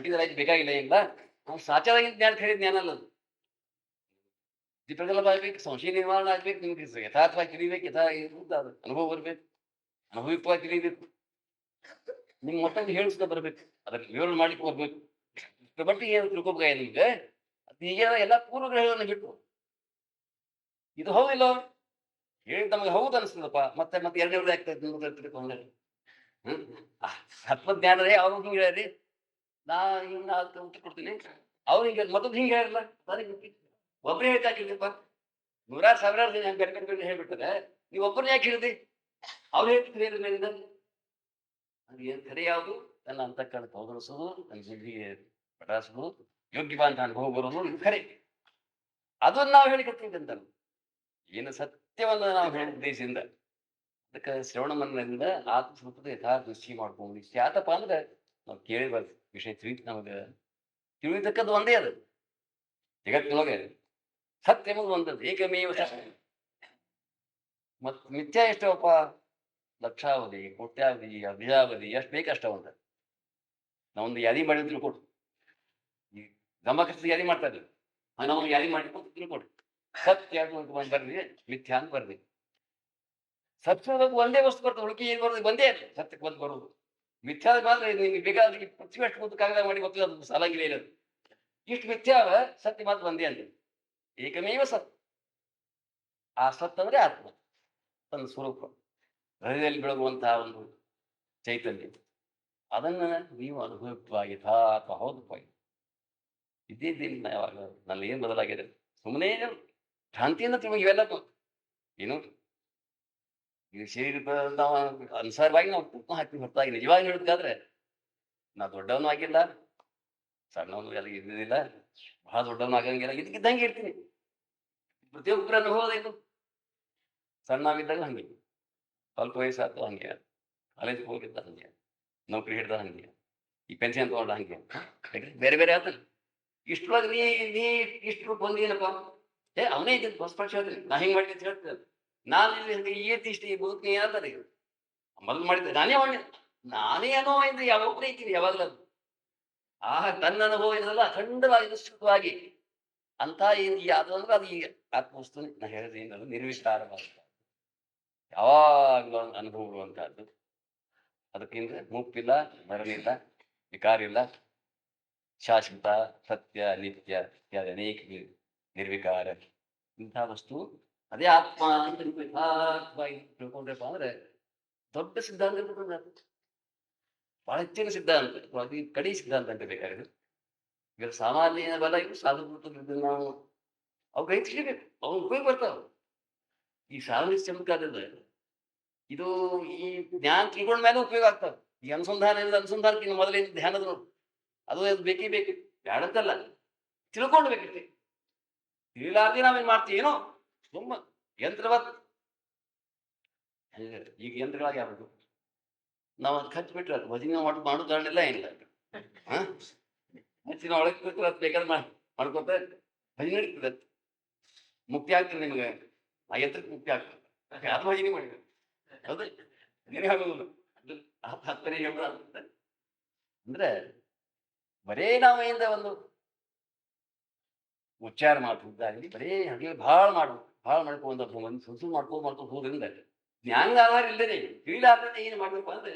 ಬೇಕಾಗಿಲ್ಲ. ಇಲ್ಲ ನಾವು ಸಾಚಾದಾಗ ಜ್ಞಾನ ಹೇಳಿದ ಜ್ಞಾನ ಅಲ್ಲ ಅದು. ಪ್ರಗಲ್ಭ ಆಗ್ಬೇಕು, ಸಂಶಯ ನಿರ್ಮಾಣ ಆಗ್ಬೇಕು, ನಿಮ್ಗೆ ಯಥಾರ್ಥವಾಗಿ ತಿಳಿಬೇಕು, ಅನುಭವ ಬರ್ಬೇಕು, ಅನುಭವಿಕವಾಗಿ ತಿಳಿಬೇಕು, ನಿಮ್ ಮತ್ತೊಂದು ಹೇಳಿಸ್ತಾ ಬರ್ಬೇಕು, ಅದ್ರಲ್ಲಿ ವಿವರಣೆ ಮಾಡ್ಲಿಕ್ಕೆ ಬರ್ಬೇಕು. ಇದ್ರ ಮಟ್ಟಿಗೆ ಏನು ತಿಳ್ಕೊಬೇಕಾಗ ನಿಮ್ಗೆ ಹೀಗೆ ಎಲ್ಲ ಪೂರ್ವಗ್ರಹಗಳನ್ನು ಬಿಟ್ಟು ಇದು ಹೌದಿಲ್ಲ ಹೇಳಿ ನಮಗೆ ಹೌದು ಅನಿಸ್ತದಪ್ಪ. ಮತ್ತೆ ಎರಡನೇ ಆಗ್ತದೆ. ಆತ್ಮಜ್ಞಾನರೇ ಅವ್ರು ಹಿಂಗೆ ಹೇಳ್ರಿ, ನಾ ಉತ್ತರ ಕೊಡ್ತೀನಿ, ಅವ್ರು ಹಿಂಗೆ ಮೊದಲು ಹಿಂಗೆ ಹೇಳಿರಲ್ಲ, ಒಬ್ಬರೇ ಹೇಳ್ತಾಕಿಲ್ಲಪ್ಪ. 100 ಸಾವಿರಾರು ಜನ ಬೇರೆ ಹೇಳ್ಬಿಡ್ತಾರೆ, ನೀವು ಒಬ್ಬರನ್ನ ಯಾಕೆ ಹೇಳಿದ್ರಿ? ಅವ್ರು ಹೇಳ್ತಿದ್ರಿ ಅದ್ರ ಮೇಲಿಂದ ಅದು ಏನು ಖರೆ ಯಾವುದು? ತನ್ನ ಅಂತಃಕರಣಕ್ಕೆ ಹೋಗಲಿಸೋದು, ತನ್ನ ಬುದ್ಧಿಗೆ ಪಟಾಯಿಸೋದು, ಯೋಗ್ಯವಾದ ಅನುಭವ ಬರೋದು ಇದು ಖರೆ. ಅದನ್ನು ನಾವು ಹೇಳಿಕತ್ತೀವಿ ಅಂತ ಏನು ಸತ್ಯವನ್ನು ನಾವು ಹೇಳ ಉದ್ದೇಶದಿಂದ. ಅದಕ್ಕೆ ಶ್ರವಣ ಮನದಿಂದ ಆತ್ಮಸ್ವರೂಪದ ಯಥಾರ್ಥ ನಿಶ್ಚಯ ಮಾಡ್ಕೊಂಡು ಇಷ್ಟ ಯಾತಪ್ಪ ಅಂದ್ರೆ ನಾವು ಕೇಳಿಬಾರ್ದು ವಿಷಯ ನಮಗೆ ತಿಳಿದಕ್ಕದ್ದು ಒಂದೇ ಅದು ಜಗತ್ತಿನೊಳಗೆ ಸತ್ಯ ಎಂಬುದು ಒಂದದ್ದು ಏಕಮೇವ ಸತ್ಯ. ಮತ್ ಮಿಥ್ಯಾ ಎಷ್ಟವಪ್ಪ ಲಕ್ಷಾವಧಿ, ಕೋಟ್ಯಾವಧಿ, ಅಭಿಜಾವಧಿ ಎಷ್ಟು ಬೇಕಷ್ಟ ಅಂತ ನಾವೊಂದು ಯಾದಿ ಮಾಡಿ ತಿಳ್ಕೊಡು. ಈ ಗಮಕೃಷ್ಣ ಯಾದಿ ಮಾಡ್ತಾ ಇದ್ವಿ, ನಾವು ಯಾದಿ ಮಾಡಿಕೊಂಡು ತಿಳ್ಕೊಡು. ಸತ್ಯ ಅಂತ ಬರ್ರಿ, ಮಿಥ್ಯಾ ಅಂತ ಬರ್ರಿ. ಸತ್ಯದಾಗ ಒಂದೇ ವಸ್ತು ಬರ್ತದೆ, ಹುಡುಕಿ ಏನ್ ಬರೋದು ಒಂದೇ ಸತ್ಯಕ್ಕೆ ಬಂದು ಬರೋದು. ಮಿಥ್ಯಾದ ಮಾತ್ರ ನಿಮ್ಗೆ ಬೇಕಾದ್ರೆ ಪೃಥ್ವಿ ಅಷ್ಟು ಕೂತು ಕಾಗದ ಮಾಡಿ ಗೊತ್ತಿಲ್ಲ, ಅದು ಸಾಲಾಗಿಲ್ಲ ಇರೋದು. ಇಷ್ಟು ಮಿಥ್ಯಾವ, ಸತ್ಯ ಮಾತ್ರ ಒಂದೇ ಅಂತ. ಏಕಮೇವ ಸತ್. ಆ ಸತ್ ಅಂದ್ರೆ ಆತ್ಮ, ತನ್ನ ಸ್ವರೂಪ, ಹೃದಯದಲ್ಲಿ ಬೆಳಗುವಂತಹ ಒಂದು ಚೈತನ್ಯ. ಅದನ್ನ ನೀವು ಅನುಭವಿತವಾಗಿ ಅಥವಾ ಹೌದಪ್ಪ ಇದ್ದಿದ್ದಿಲ್ಲ. ಯಾವಾಗ ನನ್ನ ಏನ್ ಬದಲಾಗಿದೆ, ಸುಮ್ಮನೆ ಭ್ರಾಂತಿಯಿಂದ ತಿಳುವಳಿಕೆ ಇವೆಲ್ಲ ಏನು ಈ ಶರೀರದ ನಾವು ಅನುಸಾರವಾಗಿ ನಾವು ತೂಕ ಹಾಕಿ ಹೊರತಾಗಿ ನಿಜವಾಗಿ ಹೇಳೋದಾದ್ರೆ ನಾ ದೊಡ್ಡವನು ಆಗಿಲ್ಲ, ಸಣ್ಣವನು ಎಲ್ಲ ಇದ್ದಿದ್ದಿಲ್ಲ, ಬಹಳ ದೊಡ್ಡವನು ಆಗಂಗಿಲ್ಲ, ಇದಕ್ಕಿದ್ದಂಗೆ ಇರ್ತೀನಿ. ಪ್ರತಿಯೊಬ್ಬರ ಅನುಭವ ಇದು. ಸಣ್ಣವಿದ್ದಾಗ ಹಂಗೆ, ಸ್ವಲ್ಪ ವಯಸ್ಸಾಯ್ತು ಹಂಗೆ, ಕಾಲೇಜಿಗೆ ಹೋಗಿದ್ದ ಹಂಗೆ, ನೌಕರಿ ಹಿಡ್ದ ಹಂಗೆ, ಈ ಪೆನ್ಷನ್ ತಗೊಂಡ ಹಂಗೆ, ಬೇರೆ ಬೇರೆ ಆತಲ್ಲ. ಇಷ್ಟೊಳಗೆ ನೀ ಇಷ್ಟು ಬಂದೇನಪ್ಪ, ಅವನೇ ಇದ್ದ ಹೊಸ ಪಕ್ಷ ಹೇಳ್ತೀನಿ, ನಾ ಹಿಂಗೆ ಮಾಡಿದ್ದೆ ಅಂತ ಹೇಳ್ತೇನೆ. ನಾನು ಇಲ್ಲಿ ಈತಿ ಇಷ್ಟು ಈ ಬದುಕು ನೀ ಹೇಳ್ತಾರೆ, ಮೊದಲು ಮಾಡಿದ್ದೆ ನಾನೇ ಏನೋ ಅಂದ್ರೆ ಯಾವಾಗಲೇ ಇದ್ದೀನಿ, ಯಾವಾಗಲೂ ತನ್ನ ಅನುಭವ ಇದಲ್ಲ ಅಖಂಡವಾಗಿ ನಿಶ್ಚಿತವಾಗಿ ಅಂತ ಯಾವುದು ಅಂದ್ರೆ ಅದು ಈಗ ಆತ್ಮವಸ್ತು. ನಾ ಹೇಳಿದ್ರೆ ಏನಲ್ಲ, ನಿರ್ವಿಕಾರವಾದ ಯಾವಾಗಲೂ ಅನುಭವ ಇರುವಂತಹದ್ದು. ಅದಕ್ಕಿಂತ ಮುಪ್ಪಿಲ್ಲ, ಮರಣಿಲ್ಲ, ವಿಕಾರ ಇಲ್ಲ, ಶಾಶ್ವತ, ಸತ್ಯ, ನಿತ್ಯ ಇತ್ಯಾದಿ ಅನೇಕ ನಿರ್ವಿಕಾರ ಇಂತಹ ವಸ್ತು ಅದೇ ಆತ್ಮ ಅಂತ ತಿಳ್ಕೊಂಡ್ರಪ್ಪ ಅಂದ್ರೆ ದೊಡ್ಡ ಸಿದ್ಧಾಂತ ಇರ್ಬೇಕಂದ್ರೆ ಬಹಳ ಹೆಚ್ಚಿನ ಸಿದ್ಧಾಂತ, ಅದು ಕಡಿ ಸಿದ್ಧಾಂತ ಅಂತ ಬೇಕಾಗಿದೆ. ಈಗ ಸಾಮಾನ್ಯ ಬಲ ಇವು ಸಾಧು ನಾವು ಅವು ಗ್ರಹಿಸ್ಲೇಬೇಕು, ಅವು ಉಪಯೋಗ ಬರ್ತಾವ. ಈ ಸಾಧನೆ ಚಮತ್ಕಾರದಿಂದ ಇದು ಈ ಜ್ಞಾನ ತಿಳ್ಕೊಂಡ ಮೇಲೆ ಉಪಯೋಗ ಆಗ್ತಾವ. ಈ ಅನುಸಂಧಾನಕ್ಕಿಂತ ಮೊದಲಿನ ಧ್ಯಾನದ ಅದು ಬೇಕೇ ಬೇಕು, ಬ್ಯಾಡಂತಲ್ಲ, ತಿಳ್ಕೊಂಡ್ಬೇಕಷ್ಟೇ. ತಿಳಿಲಾರ್ದೆ ನಾವೇನ್ ಮಾಡ್ತೀವಿ ಏನೋ ಸುಮ್ಮ ಯಂತ್ರವತ್. ಈಗ ಯಂತ್ರಗಳಾಗಿ ಯಾವುದು ನಾವು ಅದು ಖರ್ಚು ಬಿಟ್ರೆ ಅದು ಭಜನೆ ಮಾಡೋದನ್ನೆಲ್ಲ ಏನಿಲ್ಲ. ಹಚ್ಚಿನ ಒಳಗೆ ಬಿಟ್ಟರೆ ಅದು ಬೇಕಾದ್ರೆ ಮಾಡ್ಕೊತ ಭಜನೆ ನಡೀತದೆ, ಮುಕ್ತಿ ಆಗ್ತದೆ ನಿಮ್ಗೆ. ಆ ಯಂತ್ರಕ್ಕೆ ಮುಕ್ತಿ ಆಗ್ತದೆ, ಅದು ಭಜನೆ ಮಾಡಿದ್ರೆ ಹೌದು ನೀನೇ ಆಗೋದಿಲ್ಲ. ಹತ್ತನೇ ಅಂದ್ರೆ ಬರೇ ನಾವಿಂದ ಒಂದು ಉಚ್ಚಾರ ಮಾಡ್ತಿದ್ದಾಗಲಿ ಬರೇ ಹಾಗೆ ಭಾಳ ಮಾಡ್ಕೊಂಡು ಸುಸು ಮಾಡ್ಕೊಂಡು ಹೋದ್ರಿಂದ ಜ್ಞಾನ ಆಧಾರ ಇಲ್ಲದೆ ತಿಳಿಲಾರ್ದೇ ಏನು ಮಾಡ್ಬೇಕು ಅಂದ್ರೆ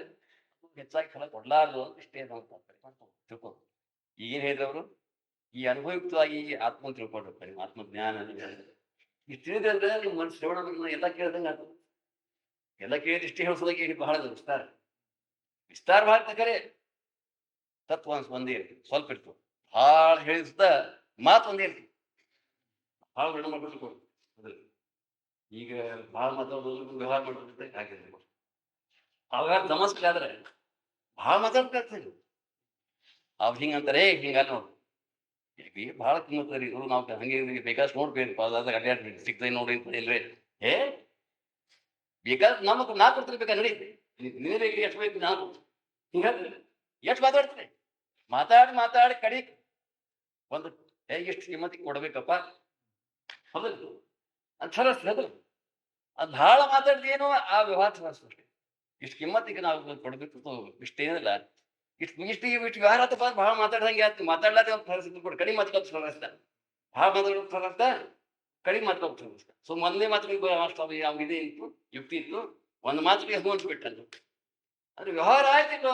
ಹೆಚ್ಚಾಗಿ ಫಲ ಕೊಡ್ಲಾರ್ದು ಅಂತ ಇಷ್ಟೇ ನಾವು ತಿಳ್ಕೊಂಡು ಈಗೇನು ಹೇಳಿದವರು ಈ ಅನುಭವಯುಕ್ತವಾಗಿ ಆತ್ಮ ತಿಳ್ಕೊಂಡಿರ್ತಾರೆ. ಆತ್ಮಜ್ಞಾನ ಈ ತಿಳಿದ್ರೆ ನಿಮ್ಮ ಮನಸ್ಸು ಶ್ರವಣ ಎಲ್ಲ ಕೇಳ್ದಂಗೆ ಆಗ್ತದೆ. ಎಲ್ಲ ಕೇಳಿದ ಇಷ್ಟೇ ಹೇಳಿಸೋದಕ್ಕೆ ಬಹಳ ವಿಸ್ತಾರ ಭಾರತ ಕರೆ ತತ್ವ ಒಂದೇ ಇರ್ತದೆ, ಸ್ವಲ್ಪ ಇರ್ತದೆ. ಭಾಳ ಹೇಳಿಸ್ದ ಮಾತು ಒಂದೇ ಇರ್ತದೆ, ಭಾಳ ಗಣ ಮಾಡ್ಬಿಟ್ಟು ಅದ್ರಲ್ಲಿ ಈಗ ಭಾಳ ಮಾತಾಡೋದು ವ್ಯವಹಾರ ಮಾಡ್ಬಿಟ್ಟೆ ಆಗಿರ್ಬೇಕು. ಅವಾಗ ನಮಸ್ಕಾರ ಆದ್ರೆ ಭಾಳ ಮಾತಾಡ್ಬೇಕಾಗ್ತದೆ. ಅವ್ರು ಹಿಂಗಂತಾರೆ ಹಿಂಗಲ್ಲ ನೋಡು, ಭಾಳ ಕಿಮ್ಮತ್ತರಿ ಇದು ನಾವು ಹಂಗೆ ಬೇಕಾದಷ್ಟು ನೋಡ್ಬೇಕು, ಅದಾದ ಅಡ್ಡಾಡ್ಬೇಕು ಸಿಗ್ತದೆ ನೋಡಿ ಅಂತ ಇಲ್ವೇ ಬೇಕಾದ್ರೆ ನಮಗ್ ನಾ ಕೊಡ್ತಿರ್ಬೇಕಾ ನಡಿ ನೀನೇ ಬೇಕು ಎಷ್ಟು ಬೇಕು ನಾನು ಹಿಂಗಾದ್ರೆ ಎಷ್ಟು ಮಾತಾಡಿ ಕಡಿ ಒಂದು ಎಷ್ಟು ಕಿಮ್ಮತ್ತಿಗೆ ಕೊಡ್ಬೇಕಪ್ಪ ಹೌದು ಅಂತ ಸರಸ್ತು. ಅದು ಭಾಳ ಮಾತಾಡ್ದೇನೋ ಆ ವ್ಯವಹಾರ ಸರಸ್ತು. ಇಷ್ಟು ಕಿಮ್ಮತ್ತಿಗೆ ನಾವು ಕೊಡ್ಬೇಕು ಇಷ್ಟೇನಿಲ್ಲ, ಇಷ್ಟು ವ್ಯವಹಾರ ಆತಪ್ಪ ಭಾಳ ಮಾತಾಡ್ದಂಗೆ ಆಯ್ತು. ಮಾತಾಡ್ಲಾದ ಒಂದು ಸರಸ್ತು ಕೊಡು, ಕಡಿಮೆ ಮಾತಾಡೋದು ಸರಸ್ತ, ಭಾಳ ಮಾತಾಡೋದು ಸರಸ್ತ, ಕಡಿಮೆ ಮಾತಾಡೋದು ಸರಸ್ತ. ಸೊ ಒಂದೇ ಮಾತಿಗೆ ಅಷ್ಟು ಅವ್ನಿದೆ ಇತ್ತು, ಯುಕ್ತಿ ಇತ್ತು, ಒಂದು ಮಾತಿಗೆ ಹೋಗ್ಬಿಟ್ಟಂದು ಅಂದ್ರೆ ವ್ಯವಹಾರ ಆಯ್ತಿಲ್ಲ.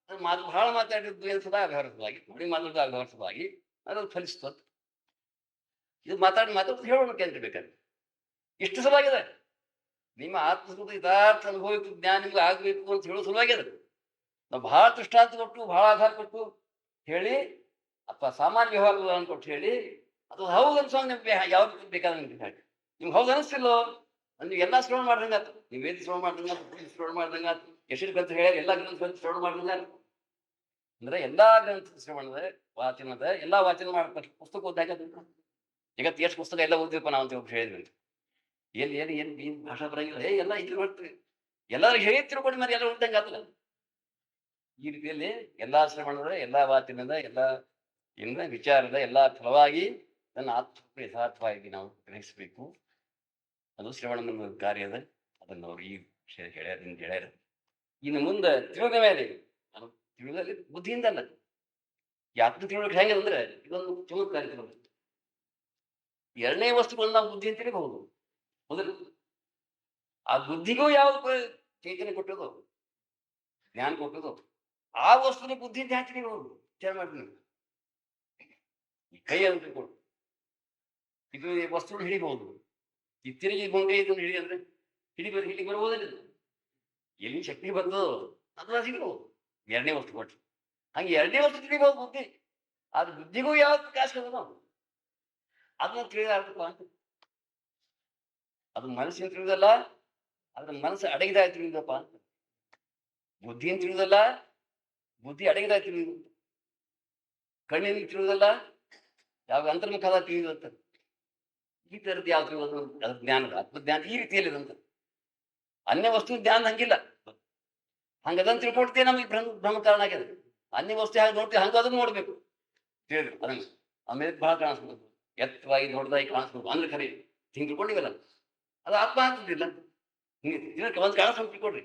ಮಾತು ಭಾಳ ಮಾತಾಡಿದ್ದು ಏನು ಸದಾ ವ್ಯವಹಾರವಾಗಿ, ಕಡಿಮೆ ಮಾತಾಡೋದು ವ್ಯವಹಾರವಾಗಿ ಅದು ಫಲಿಸ್ತದೆ. ಇದು ಮಾತಾಡಿ ಹೇಳೋಣ ಕೇಂದ್ರ ಬೇಕಾದ್ರೆ ಇಷ್ಟು ಸಲುವಾಗಿದೆ. ನಿಮ್ಮ ಆತ್ಮಸ್ವರೂಪ ಯಥಾರ್ಥ ಅನುಭವಿಕ ಜ್ಞಾನ ನಿಮ್ಗೆ ಆಗ್ಬೇಕು ಅಂತ ಹೇಳೋ ಸಲುವಾಗಿದೆ. ನಾವು ಭಾಳ ದೃಷ್ಟಾಂತ ಕೊಟ್ಟು ಭಾಳ ಆಧಾರ ಕೊಟ್ಟು ಹೇಳಿ ಅಥವಾ ಸಾಮಾನ್ಯ ವ್ಯವಹಾರಗಳನ್ನು ಕೊಟ್ಟು ಹೇಳಿ ಅಥವಾ ಹೌದು ಅನ್ಸೋ ನಿಮ್ಗೆ ಯಾವ್ದು ಬೇಕಾದ್ರೆ ನಿಮ್ಗೆ ಹೇಳಿ ನಿಮ್ಗೆ ಹೌದು ಅನಿಸ್ತಿಲ್ಲೋ ನೀವು ಎಲ್ಲ ಶ್ರವಣ ಮಾಡ್ದಂಗೆ ಆಯ್ತು. ನೀವು ವೇದ ಶ್ರವಣ ಮಾಡ್ದಂಗೆ ಆಯ್ತು, ಶ್ರವಣ ಮಾಡ್ದಂಗೆ ಆಯ್ತು, ಎಷ್ಟು ಗ್ರಂಥ ಹೇಳಿ ಎಲ್ಲ ಗ್ರಂಥ ಶ್ರವಣ ಮಾಡ್ದಂಗೆ ಆಯ್ತು. ಅಂದ್ರೆ ಎಲ್ಲಾ ಗ್ರಂಥ ಶ್ರವಣದ ವಾಚನದ ಎಲ್ಲಾ ವಾಚನ ಮಾಡ್ತಾರೆ. ಪುಸ್ತಕ ಓದಾಕ ಜಗತ್ತು ಎಷ್ಟು ಪುಸ್ತಕ ಎಲ್ಲ ಓದಿದಪ್ಪ ನಾವು ಅಂತ ಹೇಳಿದ್ವಿ. ಏನ್ ಭಾಷಾ ಬರಂಗಿಲ್ಲ, ಎಲ್ಲ ಇದು ಮಾಡ್ತೀವಿ, ಎಲ್ಲರೂ ಹೇಳಿ ತಿಳ್ಕೊಂಡು ಮತ್ತೆ ಎಲ್ಲ ಉಂಟಂಗೆ ಆಗಲ್ಲ. ಈ ರೀತಿಯಲ್ಲಿ ಎಲ್ಲಾ ಶ್ರವಣದ ಎಲ್ಲಾ ವಾಚನದ ಎಲ್ಲ ವಿಚಾರದ ಎಲ್ಲಾ ಫಲವಾಗಿ ನನ್ನ ಆತ್ಮ ಯಥಾರ್ಥವಾಗಿ ನಾವು ಗ್ರಹಿಸಬೇಕು. ಅದು ಶ್ರವಣ ಕಾರ್ಯದ ಅದನ್ನು ಅವ್ರು ಈ ಸರಿ ಹೇಳ್ಯಾರ ನಿಮ್ಗೆ ಹೇಳ್ಯಾರ. ಇನ್ನು ಮುಂದೆ ತಿಳಿದ ಮೇಲೆ ಅದು ತಿಳಿದಲ್ಲಿ ಬುದ್ಧಿಯಿಂದ ಅಲ್ಲ, ಯಾಕೆ ತಿಳ್ಬೇಕು ಹೆಂಗೆ ಅಂದ್ರೆ ಇದೊಂದು ಚಮತ್ಕಾರಿ ತಿಳ್ಬೇಕು. ಎರಡನೇ ವಸ್ತುಗಳನ್ನ ನಾವು ಬುದ್ಧಿ ಅಂತ ತಿಳಿಬಹುದು. ಮೊದಲು ಆ ಬುದ್ಧಿಗೂ ಯಾವ ಚೈತನ್ಯ ಕೊಟ್ಟದು, ಜ್ಞಾನ ಕೊಟ್ಟದು, ಆ ವಸ್ತುನ ಬುದ್ಧಿ ಅಂತ ಹ್ಯಾಕೆ ತಿಳಿಬಹುದು ವಿಚಾರ ಮಾಡ್ತೀನಿ. ಈ ಕೈ ಅಂತ ತಿಳ್ಕೊಂಡು ಇದು ವಸ್ತು ಹಿಡಿಬಹುದು, ಈ ತಿರುಗಿ ಮುಂದೆ ಇದನ್ನು ಹಿಡಿ ಅಂದ್ರೆ ಹಿಡಿ ಬರ್ಬೋದಿಲ್ಲ. ಎಲ್ಲಿ ಶಕ್ತಿ ಬಂದು ಅದನ್ನ ಸಿಗಬಹುದು ಎರಡನೇ ವಸ್ತು ಕೊಟ್ಟು. ಹಂಗೆ ಎರಡನೇ ವಸ್ತು ತಿಳಿಬಹುದು ಬುದ್ಧಿ, ಆದ್ರೆ ಬುದ್ಧಿಗೂ ಯಾವ ಪ್ರಕಾಶ ಅದನ್ನ ತಿಳಿದಾಡ್ತಪ್ಪ ಅಂತ. ಅದು ಮನಸ್ಸಿನ ತಿಳಿದಲ್ಲ, ಅದ್ರ ಮನಸ್ಸು ಅಡಗಿದಾಗ ತಿಳಿದಪ್ಪ ಅಂತ. ಬುದ್ಧಿಯನ್ನು ತಿಳಿದಲ್ಲ, ಬುದ್ಧಿ ಅಡಗಿದಾಗ ತಿಳಿದು. ಕಣ್ಣಿನ ತಿಳಿದಲ್ಲ, ಯಾವ ಅಂತರ್ಮುಖದ ತಿಳಿದಂತ. ಈ ತರದ್ದು ಯಾವ ತಿಳಿಯೋದು ಅದ್ರ ಜ್ಞಾನದ ಆತ್ಮಜ್ಞಾನ ಈ ರೀತಿಯಲ್ಲಿದಂತ. ಅನ್ಯ ವಸ್ತು ಜ್ಞಾನ ಹಂಗಿಲ್ಲ. ಹಂಗದನ್ನು ತಿಳ್ಕೊಡ್ತೇವೆ ನಮಗೆ ಭ್ರಮ ಕಾರಣ ಆಗ್ಯದ. ಅನ್ಯ ವಸ್ತು ಹಾಗೆ ನೋಡ್ತೀವಿ, ಹಂಗ ಅದನ್ನು ನೋಡ್ಬೇಕು ತಿಳಿದ್ರು ಅದನ್ನ. ಆಮೇಲೆ ಬಹಳ ಕಾಣಿಸ್ಬೇಕು, ಎತ್ತವಾಗಿ ದೊಡ್ಡದಾಗಿ ಕಾಣಿಸ್ಬೇಕು ಅಂದ್ರೆ ಖರೀ ಹಿಂಗೆ ತಿಳ್ಕೊಂಡಿವಲ್ಲ, ಅದು ಆತ್ಮ ಆಗ್ತದಿಲ್ಲ. ಹಿಂಗೆ ಒಂದು ಕಾಣಿಸ್ಬೇಕು ತಿಳ್ಕೊಡ್ರಿ.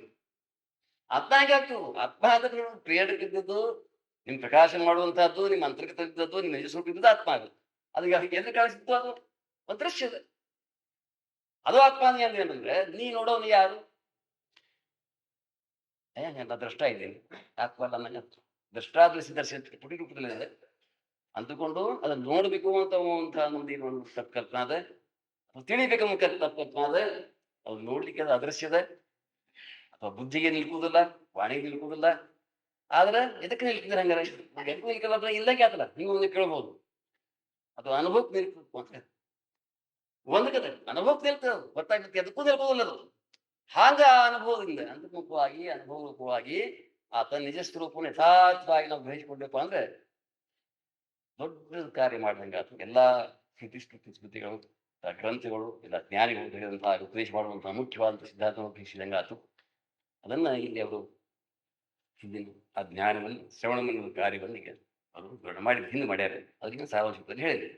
ಆತ್ಮ ಹೇಗೆ ಆಗ್ತದೆ? ಆತ್ಮ ಅಂದ್ರೆ ಕ್ರಿಯೇಟರ್ ಇದ್ದದ್ದು, ನಿಮ್ ಪ್ರಕಾಶ ಮಾಡುವಂತಹದ್ದು, ನಿಮ್ಮ ಅಂತರ್ಗತ ಇದ್ದದ್ದು, ನಿಮ್ಮ ನಿಜ ಸ್ವರೂಪ ಇದ್ದದ್ದು ಆತ್ಮ ಆಗುತ್ತೆ. ಅದು ಎಲ್ಲಿ ಕಾಣಿಸಿತ್ತು? ಅದು ಒಂದು ದೃಶ್ಯದ ಅದು ಆತ್ಮ ಏನಂದ್ರೆ ನೀ ನೋಡೋನು ಯಾರು? ನಾ ದೃಷ್ಟ ಇದ್ದೇನೆ, ಆತ್ಮ ಅಲ್ಲ ನನಗೆ ದೃಷ್ಟಾದೃಶಿ ದರ್ಶನ ಪುಟಿ ರೂಪದಲ್ಲಿ ಅಂದುಕೊಂಡು ಅದನ್ನ ನೋಡ್ಬೇಕು ಅಂತ ನಮ್ದು ಕಲ್ಪನಾ ಅದ, ತಿಳಿಬೇಕಂಬ ಕಲ್ಪನಾ ಅದ. ಅದು ನೋಡ್ಲಿಕ್ಕೆ ಅದು ಅದೃಶ್ಯದ, ಅಥವಾ ಬುದ್ಧಿಗೆ ನಿಲ್ಕುವುದಿಲ್ಲ, ವಾಣಿಗೆ ನಿಲ್ಕುವುದಿಲ್ಲ. ಆದ್ರೆ ಎದಕ್ಕೆ ನಿಲ್ಕಿದ್ರೆ ಹಂಗಾರೆ ಎದಕ್ಕೂ ನಿಲ್ಕಲ್ಲ ಇಲ್ಲಕ್ಕೆ ಆತಲ್ಲ, ನೀವು ಒಂದು ಕೇಳ್ಬೋದು. ಅದು ಅನುಭವಕ್ಕೆ ನಿಲ್ಕ ಒಂದು ಕತೆ ಅನುಭವಕ್ಕೆ ನಿಲ್ತದೆ, ಗೊತ್ತಾಗ್ತದೆ, ಅದಕ್ಕೂ ನಿಲ್ಕೋದಿಲ್ಲ ಅದು. ಹಾಗ ಅನುಭವದಿಂದ ಅಂತರ್ಮುಖವಾಗಿ ಅನುಭವವಾಗಿ ಆತ ನಿಜ ಸ್ವರೂಪವನ್ನು ಯಥಾರ್ಥವಾಗಿ ನಾವು ಗ್ರಹಿಸಿಕೊಡ್ಬೇಕು ಅಂದ್ರೆ ದೊಡ್ಡ ಕಾರ್ಯ ಮಾಡಿದಂಗೆ ಆತು. ಎಲ್ಲಾ ಸ್ಮೃತಿಗಳು, ಗ್ರಂಥಗಳು, ಎಲ್ಲ ಜ್ಞಾನಿಗಳು ಹೇಳಿದಂತಹ ಉಪದೇಶ ಮಾಡುವಂತಹ ಮುಖ್ಯವಾದಂತಹ ಸಿದ್ಧಾಂತವನ್ನು ಗ್ರಹಿಸಿದಂಗೆ ಆತು. ಅದನ್ನ ಇಲ್ಲಿ ಅವರು ಹಿಂದಿನ ಆ ಜ್ಞಾನವನ್ನು ಶ್ರವಣವನ್ನು ಕಾರ್ಯವನ್ನು ಈಗ ಅವರು ದೊಡ್ಡ ಮಾಡಿ ಹಿಂದೆ ಮಾಡ್ಯಾರ. ಅದಕ್ಕೆ ಸಾರ್ವಜನಿಕರಲ್ಲಿ ಹೇಳಿದೆ.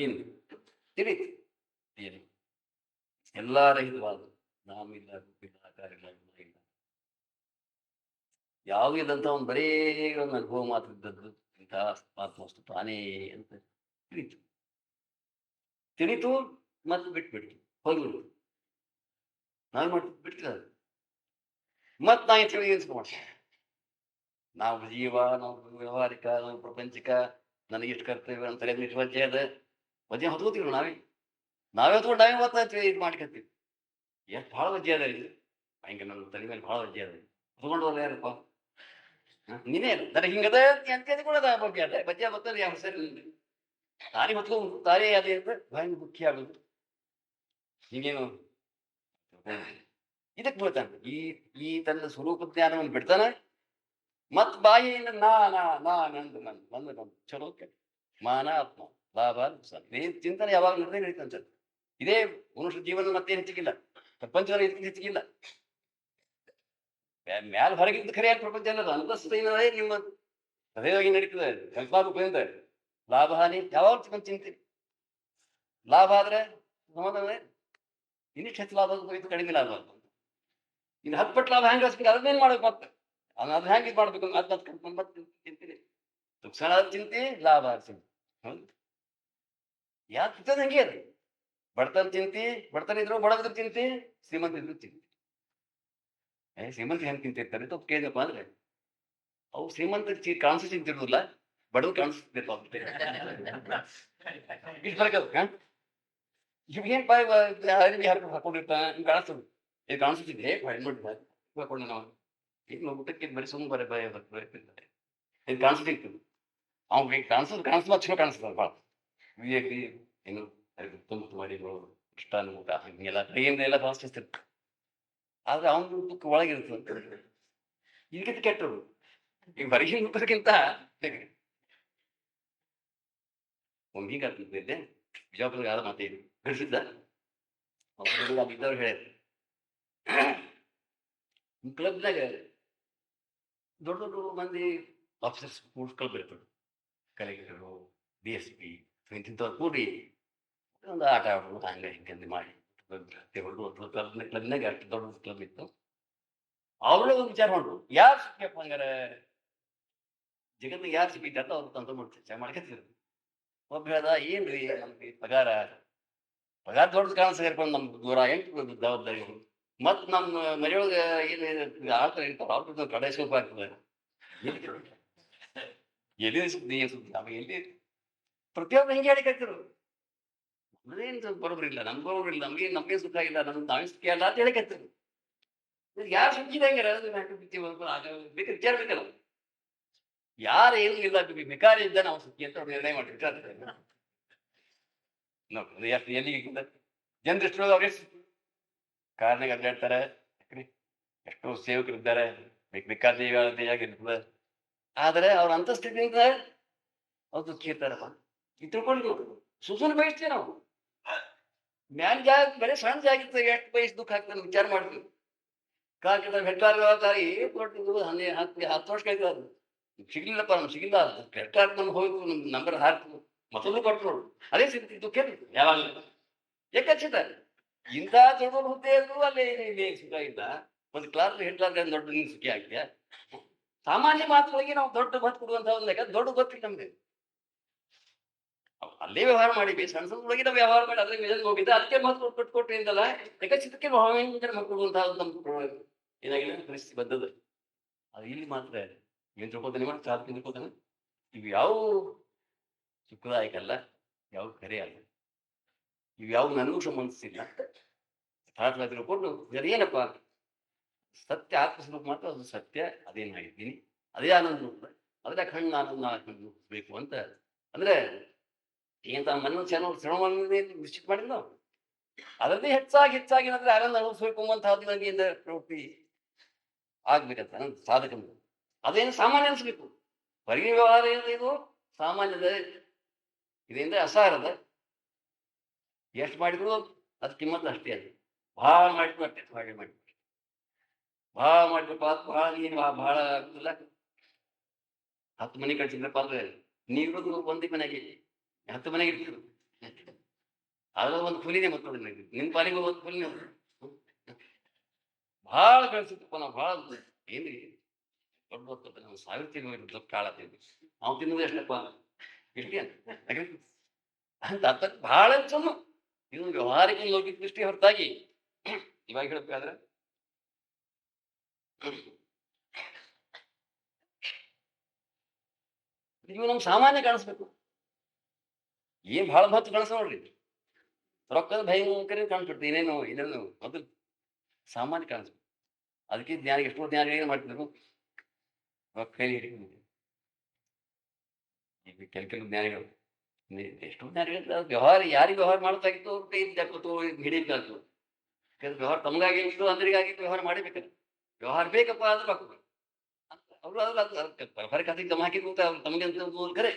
ಏನು ತಿಳಿತು ಏನು ಎಲ್ಲಾ ರಹಿತವಾದ ನಾಮಿಲ್ಲ, ರೂಪಿಲ್ಲ, ಕಾರ್ಯಗಳ ಇಲ್ಲ, ಯಾವುದೂ ಇಲ್ಲಂತ ಒಂದು ಬರೇ ಒಂದು ಅನುಭವ ಮಾತ್ರ ಇದ್ದದ್ದು ಇಂತಹ ಆತ್ಮವಸ್ತು ತಾನೇ ಅಂತ ತಿಳಿತು ಮತ್ತೆ ಬಿಟ್ಬಿಡ್ತು, ಹೋಗ್ಬಿಡ್ತು. ನಾವ್ ಮಾಡ್ತೀವಿ ಬಿಡ್ತೀವಿ ಅದು. ಮತ್ ನಾ ತಿಳಿಸ್ಕೊಂಡು ನಾವು ಜೀವ, ನಾವು ವ್ಯವಹಾರಿಕ, ನಾವು ಪ್ರಪಂಚಿಕ, ನನಗೆ ಇಷ್ಟು ಕರ್ತವ್ಯ ಅಂತಾರೆ, ಇಷ್ಟು ವಜ್ಜೆ ಅದ, ವಜ್ಜೆ ಹೊತ್ಕೋತೀವಿ ನಾವೇ ಹೊತ್ಕೊಂಡು ನಾವೇ ಮಾತಾಡ್ತೀವಿ, ಇದು ಮಾಡ್ಕೊತೀವಿ. ಎಷ್ಟು ಭಾಳ ವಜ್ಜೆ ಅದ ಇದು, ಹಂಗೆ ನನ್ನ ತಲೆ ಮೇಲೆ ಭಾಳ ವಜ್ಜೆ ಅದ, ಹೊತ್ಕೊಂಡು ಹೋದ ಯಾರಪ್ಪ ನೀನೇ ನನಗೆ ಹಿಂಗದ ಅಂತ ಕೂಡ ಬಗ್ಗೆ ಅದ ವಜ್ಜೆ ಬರ್ತದೆ. ಯಾವ ಸರಿ ತಾನೇ ಹೊತ್ಕೊಂಡು ತಾನೇ ಅದೇ ಅಂತ ಭಯ ಮುಖ್ಯ ಆಗೋದು. ಹೀಗೇನು ಇದಕ್ಕೆ ಬಿಡ್ತಾನೆ, ಈ ತನ್ನ ಸ್ವರೂಪ ಜ್ಞಾನವನ್ನು ಬಿಡ್ತಾನೆ. ಮತ್ ಬಾಯಿಯಿಂದ ನಂದು ಚಲೋ ಮಾನ ಆತ್ಮ ಲಾಭ ಚಿಂತನೆ ಯಾವಾಗ ನಡೆದೇ ನಡೀತಂತ. ಇದೇ ಮನುಷ್ಯ ಜೀವನ ಮತ್ತೆ ಹೆಚ್ಚಿಗಿಲ್ಲ, ಪ್ರಪಂಚದ ಹೆಚ್ಚಿಗಿಲ್ಲ. ಮ್ಯಾಲ ಹೊರಗಿದ್ದು ಖರೆಯಾಗಿ ಪ್ರಪಂಚ ಅನ್ನೋದು ಅಂತಸ್ತೇನದೇ ನಿಮ್ಮ ಹೃದಯವಾಗಿ ನಡೀತದೆ. ಕಲ್ಪಾರೂಪದಿಂದ ಲಾಭ ಹಾನಿ ಯಾವಾಗ ಚಿಂತೆ. ಲಾಭ ಆದ್ರೆ ಸಮಾಧಾನ, ಇನ್ನಿಷ್ಟು ಹೆಚ್ಚು ಲಾಭ ಇದು ಕಡಿಮೆ ಲಾಭ ಅಂತ. ಇನ್ನು 10 ಪಟ್ಟು ಲಾಭ ಹೆಂಗ್ ಗಳಿಸ್ಬೇಕು ಅದನ್ನೇನ್ ಮಾಡ್ಬೇಕು ಮತ್ತೆ, ಅದು ಹೆಂಗೆ ಇದು ಮಾಡ್ಬೇಕು ಅದ್ ಕಲ್ಕೊಂಡು ಮತ್ತೆ ಚಿಂತೀನಿ. ನುಕ್ಸಾನ ಆದ ಚಿಂತೆ, ಲಾಭ ಆದ ಚಿಂತೆ. ಹೌದು, ಯಾಕೆ ಹಂಗೆ ಅದು. ಬಡತನ ಚಿಂತೆ, ಬಡತನ ಇದ್ರು ಬಡದ್ರ ಚಿಂತೆ, ಶ್ರೀಮಂತ ಇದ್ರು ಚಿಂತೆ. ಶ್ರೀಮಂತ ಹೆಂಗ್ ತಿಂತಿರ್ತಾರೆ ತಪ್ಪು ಕೇಳಿದಪ್ಪ ಅಂದ್ರೆ, ಅವು ಶ್ರೀಮಂತ ಕಾಣಿಸೋ ಚಿಂತಿರುದಿಲ್ಲ, ಬಡವ್ ಕಾಣಿಸ್ತಿರ್ಬೇಕು ಅಂತ ಇಷ್ಟು ಫರಕ. ಇವೇನ್ ಬಾಯ್ ಹಾಕೊಂಡಿರ್ತಾನೆ, ಹಿಂಗ್ ಕಾಣಿಸ್ತದೆ, ಇದು ಕಾಣಿಸ್ತಿದ್ದೆ ಹಾಕೊಂಡು ನಾವು ಈಗ ಊಟಕ್ಕೆ ಬರೀ ಸುಮ್ಮ ಬರೀ ಭಯ ಬರ್ತಾರೆ. ಇದು ಕಾಣಿಸ್ತಿತ್ತು, ಅವ್ನಿಗೆ ಕಾಣಿಸೋದು ಚಲೋ ಕಾಣಿಸ್ತದ ಭಾಳ ವಿವೇಕಿ ಏನು ತುಂಬ ಮಾಡಿಗಳು ಇಷ್ಟಾನು ಊಟ ಹಂಗೆಲ್ಲ ಕೈಯಿಂದ ಎಲ್ಲ ಕಾಣಿಸ್ತಿರ್ತಾರೆ. ಆದ್ರೆ ಅವನ ದುಃಖ ಒಳಗಿರ್ತದೆ. ಇದಕ್ಕಿಂತ ಕೆಟ್ಟರು ಈಗ ಹೊರಗಿನ ದುಃಖಕ್ಕಿಂತ ಒಂದು ಹೀಗಾಗ್ತಿದ್ದೆ. ಬಿಜಾಪುರ ಯಾರು ಮಾತೇ ಕಳಿಸಿದ್ದ ಇದ್ದವ್ರು ಹೇಳ್ಯಾರ, ಕ್ಲಬ್ನಾಗ ದೊಡ್ಡ ದೊಡ್ಡ ಮಂದಿ ಆಫೀಸರ್ಸ್ ಕೂಡ್ಸ್ಕೊಳ್ಬೇಕು, ಕಲೆಕ್ಟರು, DSP ಇಂಥವ್ರು ಕೂಡಿ ಒಂದು ಆಟ ಆಡೋದು ಹಂಗೆ ಹಿಂಗೆ ಮಾಡಿ ಕ್ಲಬ್ನಾಗ ಅಷ್ಟು ದೊಡ್ಡ ಕ್ಲಬ್ ಇತ್ತು. ಅವರೇ ಒಂದು ವಿಚಾರ ಮಾಡ್ರು, ಯಾರು ಸಿಕ್ಕಪ್ಪ ಹಂಗಾರೆ ಜಗತ್ತಿಗೆ ಯಾರು ಸಿಕ್ಕಿದ್ದ ಅಂತ ಅವ್ರು ತಂದು ಮಾಡಿ ಚರ್ಚೆ ಮಾಡ್ಕೊತಿದ್ರು. ಒಬ್ಬ ಹೇಳ್ದ, ಏನ್ರಿ ನಮ್ಗೆ ಪಗಾರ ದೊಡ್ಡ ಕಾರಣ ಸೇರ್ಕೊಂಡು ನಮ್ಗೆ ದೂರ ಎಂಟು ಜವಾಬ್ದಾರಿ ಮತ್ ನಮ್ಮ ಮನೆಯೊಳಗೆ ಏನು ಆಳ್ತಾರೆ ಇರ್ತಾರ ಅವ್ರ ಕಡೆ ಸ್ವಲ್ಪ ಆಗ್ತದೆ. ಎಲ್ಲಿ ಸುದ್ದಿ ಏನ್ ಸುದ್ದಿ ಆಮೇಲೆ ಎಲ್ಲಿ ಪ್ರತಿಯೊಬ್ಬರು ಹಿಂಗೆ ಹೇಳಿಕತ್ತಿರು. ನಮ್ದೇನು ಬರೋಬ್ರಿ ಇಲ್ಲ, ನಮ್ಗೆ ಬರೋಬ್ರಿ ಇಲ್ಲ, ನಮ್ಗೆ ಸುಖ ಇಲ್ಲ, ನಮ್ಗೆ ನಾವೇ ಸುಖ ಇಲ್ಲ ಅಂತ ಹೇಳಿಕತ್ತಿರು. ಯಾರು ಸುಖಿದೆ ಹಂಗಾರೆ ಬೇಕು ವಿಚಾರ ಬೇಕಲ್ಲ. ಯಾರು ಏನು ಇಲ್ಲ ಬೇಕಾರಿ ಇದ್ದ ನಾವು ಸುಖಿ ಅಂತ ಅವ್ರು ನಿರ್ಣಯ ಮಾಡಿಬಿಟ್ರೆ ನೋಡಿ ಎಷ್ಟು ಎಲ್ಲಿಗೆ ಜನರು ಎಷ್ಟು ಅವ್ರಿಗೆ ಕಾರಣಕ್ಕೆ ಅಡ್ಡಾಡ್ತಾರೆ. ಎಷ್ಟೋ ಸೇವಕರಿದ್ದಾರೆ, ಬೇಕಾದ ದೇವಾಗಿರ್ತದೆ. ಆದರೆ ಅವ್ರ ಅಂತಸ್ಥಿತಿಯಿಂದ ಅವ್ರು ದುಃಖಿ ಇರ್ತಾರಪ್ಪ. ಇದು ತಿಳ್ಕೊಂಡು ಸುಮ್ಮನೆ ಬಯಸ್ತೀವಿ ನಾವು. ಮ್ಯಾಲ ಜಾಗ ಬರೀ ಸಣ್ಣ ಜಾಗ ಇರ್ತದೆ, ಎಷ್ಟು ಬಯಸ್ ದುಃಖ ಆಗ್ತದೆ ವಿಚಾರ ಮಾಡ್ತೀವಿ. ಕಾಲ ಹೆಟ್ಟಾರ್ ಜವಾಬ್ದಾರಿ ಕೊಟ್ಟು 10 ವರ್ಷ ಕೈತು, ಅದು ಸಿಗ್ಲಿಲ್ಲಪ್ಪ, ನಮ್ಗೆ ಸಿಗಿಲ್ಲ. ಹೆಟ್ಟಾರ್ ನಮ್ಗೆ ಹೋಗಿ ನಮ್ಗೆ ನಂಬರ್ ಹಾಕ್ತು ಮತ್ತೊಂದು ಕೊಟ್ಟು ನೋಡು, ಅದೇ ಸಿಗ್ತಿ ದುಃಖ ಯಾವಾಗ ಏಕಚ್ಚಿತ. ಇಂಥ ದೊಡ್ಡ ಹುದ್ದೆ ಇದ್ರು ಅಲ್ಲಿ ಸುಖ ಇಲ್ಲ. ಒಂದು ಕ್ಲಾಸ್ ಹೆಟ್ಲಾರ್ಗ ದೊಡ್ಡ ನೀನು ಸುಖಿ ಆಗ್ತೀಯ. ಸಾಮಾನ್ಯ ಮಾತುಗಳಿಗೆ ನಾವು ದೊಡ್ಡ ಮತ್ ಕೊಡುವಂತ ಒಂದು ಲೆಕ್ಕ ದೊಡ್ಡ ಗೊತ್ತಿಲ್ಲ ನಮ್ಗೆ. ಅಲ್ಲೇ ವ್ಯವಹಾರ ಮಾಡಿದ್ವಿ, ಸಣ್ಣ ಸಣ್ಣೊಳಗೆ ನಾವು ವ್ಯವಹಾರ ಮಾಡಿ ಅದ್ರ ಮೇಲೆ ಹೋಗಿದ್ದೆ. ಅದಕ್ಕೆ ಮಹತ್ವ ಕೊಟ್ಟಿದ್ದಲ್ಲ, ಏಕಚಿತಕ್ಕೆ ಭಾವನೆಯಿಂದ ಮಕ್ಕಳುವಂತಹ ನಮ್ಮ ಏನಾಗಿದೆ ಪರಿಸ್ಥಿತಿ ಬಂದದ. ಅದು ಇಲ್ಲಿ ಮಾತ್ರ ಏನ್ ತಿಳ್ಕೊತಾನೆ ಮಾಡಿ ಸಾಧನೆ ತಿಳ್ಕೊತಾನೆ. ಇವು ಯಾವ ಸುಖದಾಯಕ ಅಲ್ಲ, ಯಾವ ಕರೆ ಅಲ್ಲ, ಇವು ಯಾವ ನನಗೂ ಸಂಬಂಧಿಸಿಲ್ಲ. ತಿಳ್ಕೊಂಡು ಏನಪ್ಪ ಸತ್ಯ ಆತ್ಮಸ್ವರೂಪ ಮಾತ್ರ, ಅದು ಸತ್ಯ, ಅದೇನಾಗಿದ್ದೀನಿ, ಅದೇ ಆನಂದ ರೂಪ, ಅದೇ ಅಖಂಡ ಆನಂದ ಬೇಕು ಅಂತ. ಅಂದ್ರೆ ಏನ್ ಮನ ಶ್ರಮವನ್ನೇ ನಿಶ್ಚಿತ ಮಾಡಿಲ್ಲ ನಾವು. ಅದನ್ನೇ ಹೆಚ್ಚಾಗಿ ಅಂದ್ರೆ ಆನಂದ ಅನುಭವಿಸ್ಬೇಕು ಅನ್ನುವಂತಹದ್ದು ನನಗೆ ಪ್ರವೃತ್ತಿ ಆಗ್ಬೇಕಂತ ನನ್ನ ಸಾಧಕ. ಅದೇನು ಸಾಮಾನ್ಯ ಅನ್ಸ್ಬೇಕು. ಹೊರಗಿನ ವ್ಯವಹಾರ ಇದು ಸಾಮಾನ್ಯದ, ಇದರಿಂದ ಅಸಾರದ. ಎಷ್ಟು ಮಾಡಿದ್ರು ಅದು ಕಿಮ್ಮತ್ತು ಅಷ್ಟೇ. ಅದು ಭಾಳ ಮಾಡಿದ್ರು ಅಷ್ಟೇ, ಮಾಡಿದ್ರು ಭಾಳ ಮಾಡ್ಬೇಕಪ್ಪ, ಭಾಳ ನೀನು ಭಾಳ ಆಗುದಿಲ್ಲ. 10 ಮನೆ ಕಟ್ಸಿದ್ರಪ್ಪ ಅಂದ್ರೆ ನೀವಿರೋದು ಒಂದೇ ಮನೆಗೆ 10 ಮನೆಗೆ ಇರ್ತಿದ್ರು. ಅದ್ರ ಒಂದು ಕೂಲಿನೇ ಮತ್ತೊಂದು ನಿಮ್ ಪಾಲಿಗೆ ಒಂದು ಕೂಲಿನೇ. ಭಾಳ ಬೆಳೆಸಿದ್ದಪ್ಪ ನಾವು, ಭಾಳ ಏನ್ರಿ ದೊಡ್ಡ ಹೊತ್ತ ನಾವು 1000 ತಿಂಗಳು ದೊಡ್ಡ ಕಾಳ ತಿಂದ್ವಿ. ನಾವು ತಿನ್ನೋದು ಎಷ್ಟಪ್ಪ ಎಷ್ಟೇ ಅಂತ ಅರ್ಥ. ಭಾಳ ಚಮ್ಮ ಇದು ವ್ಯವಹಾರಿಕ ಲೌಕಿಕ ದೃಷ್ಟಿ ಹೊರತಾಗಿ ಇವಾಗ ಹೇಳ್ಬೇಕಾದ್ರೆ ಇವು ನಮ್ಗೆ ಸಾಮಾನ್ಯ ಕಾಣಿಸ್ಬೇಕು. ಏನ್ ಬಹಳ ಮಹತ್ವ ಕಾಣಿಸ ನೋಡ್ರಿ. ರೊಕ್ಕದ ಭಯಂಕರ ಕಾಣಿಸ್ಬಿಡ್ತು. ಏನೇನು ಮೊದಲು ಸಾಮಾನ್ಯ ಕಾಣಿಸ್ಬೇಕು. ಅದಕ್ಕೆ ಜ್ಞಾನ, ಎಷ್ಟೋ ಜ್ಞಾನ ಏನು ಮಾಡ್ತಿದ್ರು, ರೊಕ್ಕ ಕೈಲಿ ಹಿಡಿಕೊಂಡಿದ್ದೆ. ಈಗ ಕೆಲವು ಜ್ಞಾನಿಗಳು, ಎಷ್ಟೋ ಜ್ಞಾನಿಗಳು ವ್ಯವಹಾರ ಯಾರಿಗೆ ವ್ಯವಹಾರ ಮಾಡ್ತಾಗಿತ್ತು ಅವ್ರ ಕೈ ಜಾಕೋತು ಹಿಡಿಬೇಕಾಗ್ತದೆ. ವ್ಯವಹಾರ ತಮಗಾಗಿ ಅಂದ್ರಿಗಾಗಿ ವ್ಯವಹಾರ ಮಾಡಬೇಕಲ್ಲ. ವ್ಯವಹಾರ ಬೇಕಪ್ಪ ಅಂದ್ರೆ ರೊಕ್ಕ ಅವರು ವ್ಯವಹಾರ ಖಾತೆಗೆ ಜಮಾ ಹಾಕಿದ್ರು ಅಂತ ಅವ್ರು ತಮಗೆ ಅಂತ ಕರೆ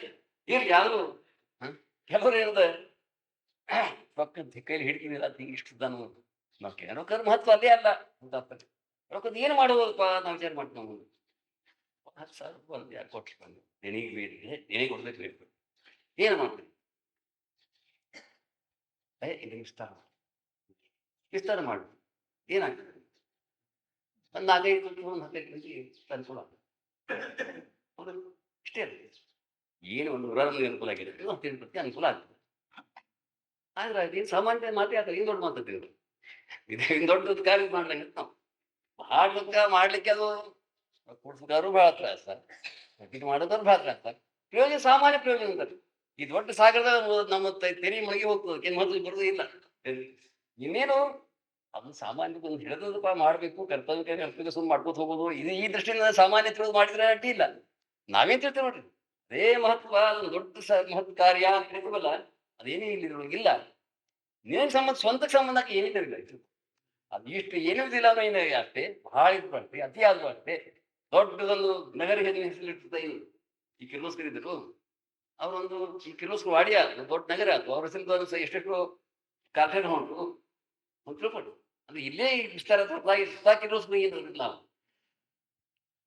ಇರ್ಲಿ. ಯಾರು ಕೆಲವರು ಹೇಳ್ದ ರೊಕ್ಕದ ಕೈಲಿ ಹಿಡ್ಕಿದಿಲ್ಲ ಅಂತ ಹಿಂಗೆ ಇಷ್ಟು ನಾನು ರೊಕ್ಕದ ಮಹತ್ವ ಅಲ್ಲೇ ಅಲ್ಲ ಅಂತ. ರೊಕ್ಕದ ಏನು ಮಾಡುವುದಪ್ಪ ನಾವು ವಿಚಾರ ಮಾಡ್ತೀವಿ. ನಾವು 10,000 ರೂಪಾಯಿ ಯಾರು ಕೊಟ್ಟು ಬಂದು ನೆನೆಗೆ ಬೇಡಿಗೆ ನೆನೆಗೆ ಕೊಡ್ಬೇಕು ಬೇಕು, ಏನು ಮಾಡ್ತೀವಿ? ಇದು ವಿಸ್ತಾರ ಮಾಡು, ಏನಾಗ್ತದೆ? ಒಂದು 4-5 ಗಂಟೆ, ಒಂದು 15 ಗಂಟೆ ಅನುಕೂಲ ಆಗ್ತದೆ. ಇಷ್ಟೇ ಅಲ್ಲ, ಏನು ಒಂದು ಉದಾಹರಣೆಗೆ ಅನುಕೂಲ ಆಗಿದೆ, 15 ಗಂಟೆ ಅನುಕೂಲ ಆಗ್ತದೆ. ಆದ್ರೆ ಅದೇನು ಸಾಮಾನ್ಯ ಮಾತೇ ಆಗ್ತದೆ. ಏನು ದೊಡ್ಡ ಮಾತಾಡ್ತೀವಿ ಇದೇನು ದೊಡ್ಡದು ಕಾರ್ಯ ಮಾಡ್ದಂಗೆ ನಾವು ಮಾಡ್ಲಿಕ್ಕೆ ಅದು ಕೊಡ್ಸ್ಬೇಕಾದ್ರು ಭಾಳ ತ್ರಾಸ, ಇದು ಮಾಡೋದಾದ್ರು ಭಾಳ ತ್ರಾಸ. ಪ್ರಯೋಜನ ಸಾಮಾನ್ಯ ಪ್ರಯೋಜನ ಅಂತಾರೆ. ಈ ದೊಡ್ಡ ಸಾಗರದ ನಮ್ಮ ತೆರಿ ಮನೆಗೆ ಹೋಗ್ತದೆ, ಏನು ಮೊದಲು ಬರೋದು ಇಲ್ಲ. ಇನ್ನೇನು ಅದನ್ನ ಸಾಮಾನ್ಯ ಒಂದು ಹಿಡಿದಪ್ಪ ಮಾಡಬೇಕು, ಕರ್ತವ್ಯ ಸುಮ್ಮನೆ ಮಾಡ್ಕೋತ ಹೋಗೋದು. ಇದು ಈ ದೃಷ್ಟಿಯಿಂದ ಸಾಮಾನ್ಯ ತಿಳಿದು ಮಾಡಿದ್ರೆ ಅಡ್ಡಿ ಇಲ್ಲ. ನಾವೇನ್ ತಿಳ್ತೇವೆ ನೋಡ್ರಿ, ಅದೇ ಮಹತ್ವ, ಅದೊಂದು ದೊಡ್ಡ ಮಹತ್ವ ಕಾರ್ಯ ಅಂತ ಹೇಳ್ತೀವಲ್ಲ, ಅದೇನೇ ಇಲ್ಲ. ನೀನ್ ಸ್ವಂತಕ್ಕೆ ಸಂಬಂಧಕ್ಕೆ ಏನಿಲ್ಲ. ಅದು ಇಷ್ಟು ಏನಿಲ್ಲ ಅನ್ನೋ ಅಷ್ಟೇ, ಬಹಳ ಇದ್ರು ಅಷ್ಟೇ, ಅತಿ ಆದ್ರೂ ಅಷ್ಟೇ. ದೊಡ್ಡದೊಂದು ನಗರ ಹೆಸರಿರ್ತದೆ. ಈ ಕಿರ್ಲೋಸ್ಕರ್ ಇದ್ರು, ಅವರೊಂದು ಈ ಕಿರ್ಲೋಸ್ಕರ್ ವಾಡಿಯ ದೊಡ್ಡ ನಗರ ಆಯ್ತು. ಅವ್ರ ಹೆಸರು ಎಷ್ಟೆಷ್ಟು ಕಾರ್ಖಾನೆ ಹೊಂಟು ತಿಳ್ಕೊಂಡು ಅದು ಇಲ್ಲೇ ವಿಸ್ತಾರ ಕಿರ್ಲೋಸ್ಕರ್ ಏನಿಲ್ಲ.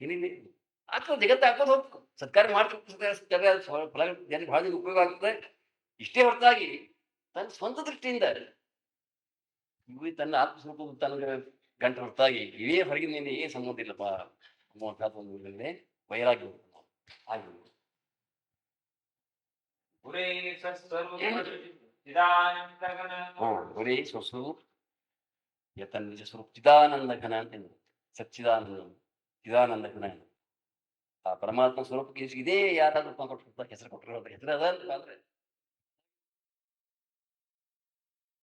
ಏನಿಲ್ಲ ಆಗ್ತದೆ, ಜಗತ್ತು ಹಾಕೋದು ಹೋಗ್ತು. ಸತ್ಕಾರ ಮಾಡ್ತಿರ್ತಾರೆ, ಸತ್ಕಾರ ಫಲ ಜನರಿಗೆ ಬಹಳ ಉಪಯೋಗ ಆಗ್ತದೆ. ಇಷ್ಟೇ ಹೊರತಾಗಿ ತನ್ನ ಸ್ವಂತ ದೃಷ್ಟಿಯಿಂದ ಇವು ತನ್ನ ಆತ್ಮಸ್ವರೂಪ ತನಗೆ ಗಂಟೆ ಹೊರತಾಗಿ ಇವೇ ಹೊರಗಿನಿಂದ ಏನು ಸಂಬಂಧ ಇಲ್ಲಪ್ಪ ಅನ್ನುವಂಥದ್ದು ಒಂದು ವೈರಾಗ್ಯ ಹಾಗೆ ಗುರಿ ಸ್ವಸ್ವರೂಪ ತನ್ನ ನಿಜ ಸ್ವರೂಪ ಚಿದಾನಂದ ಘನ ಅಂತ ಸಚ್ಚಿದಾನಂದ ಚಿದಾನಂದ ಘನ. ಆ ಪರಮಾತ್ಮ ಸ್ವರೂಪಕ್ಕೆ ಇದೇ ಯಾರಾದ್ರೂ ಕೊಟ್ಟಿರ್ತಾರೆ, ಹೆಸರು ಕೊಟ್ಟಿರೋದು ಹೆಸರು ಅದ ಅಂತ ಅಂದ್ರೆ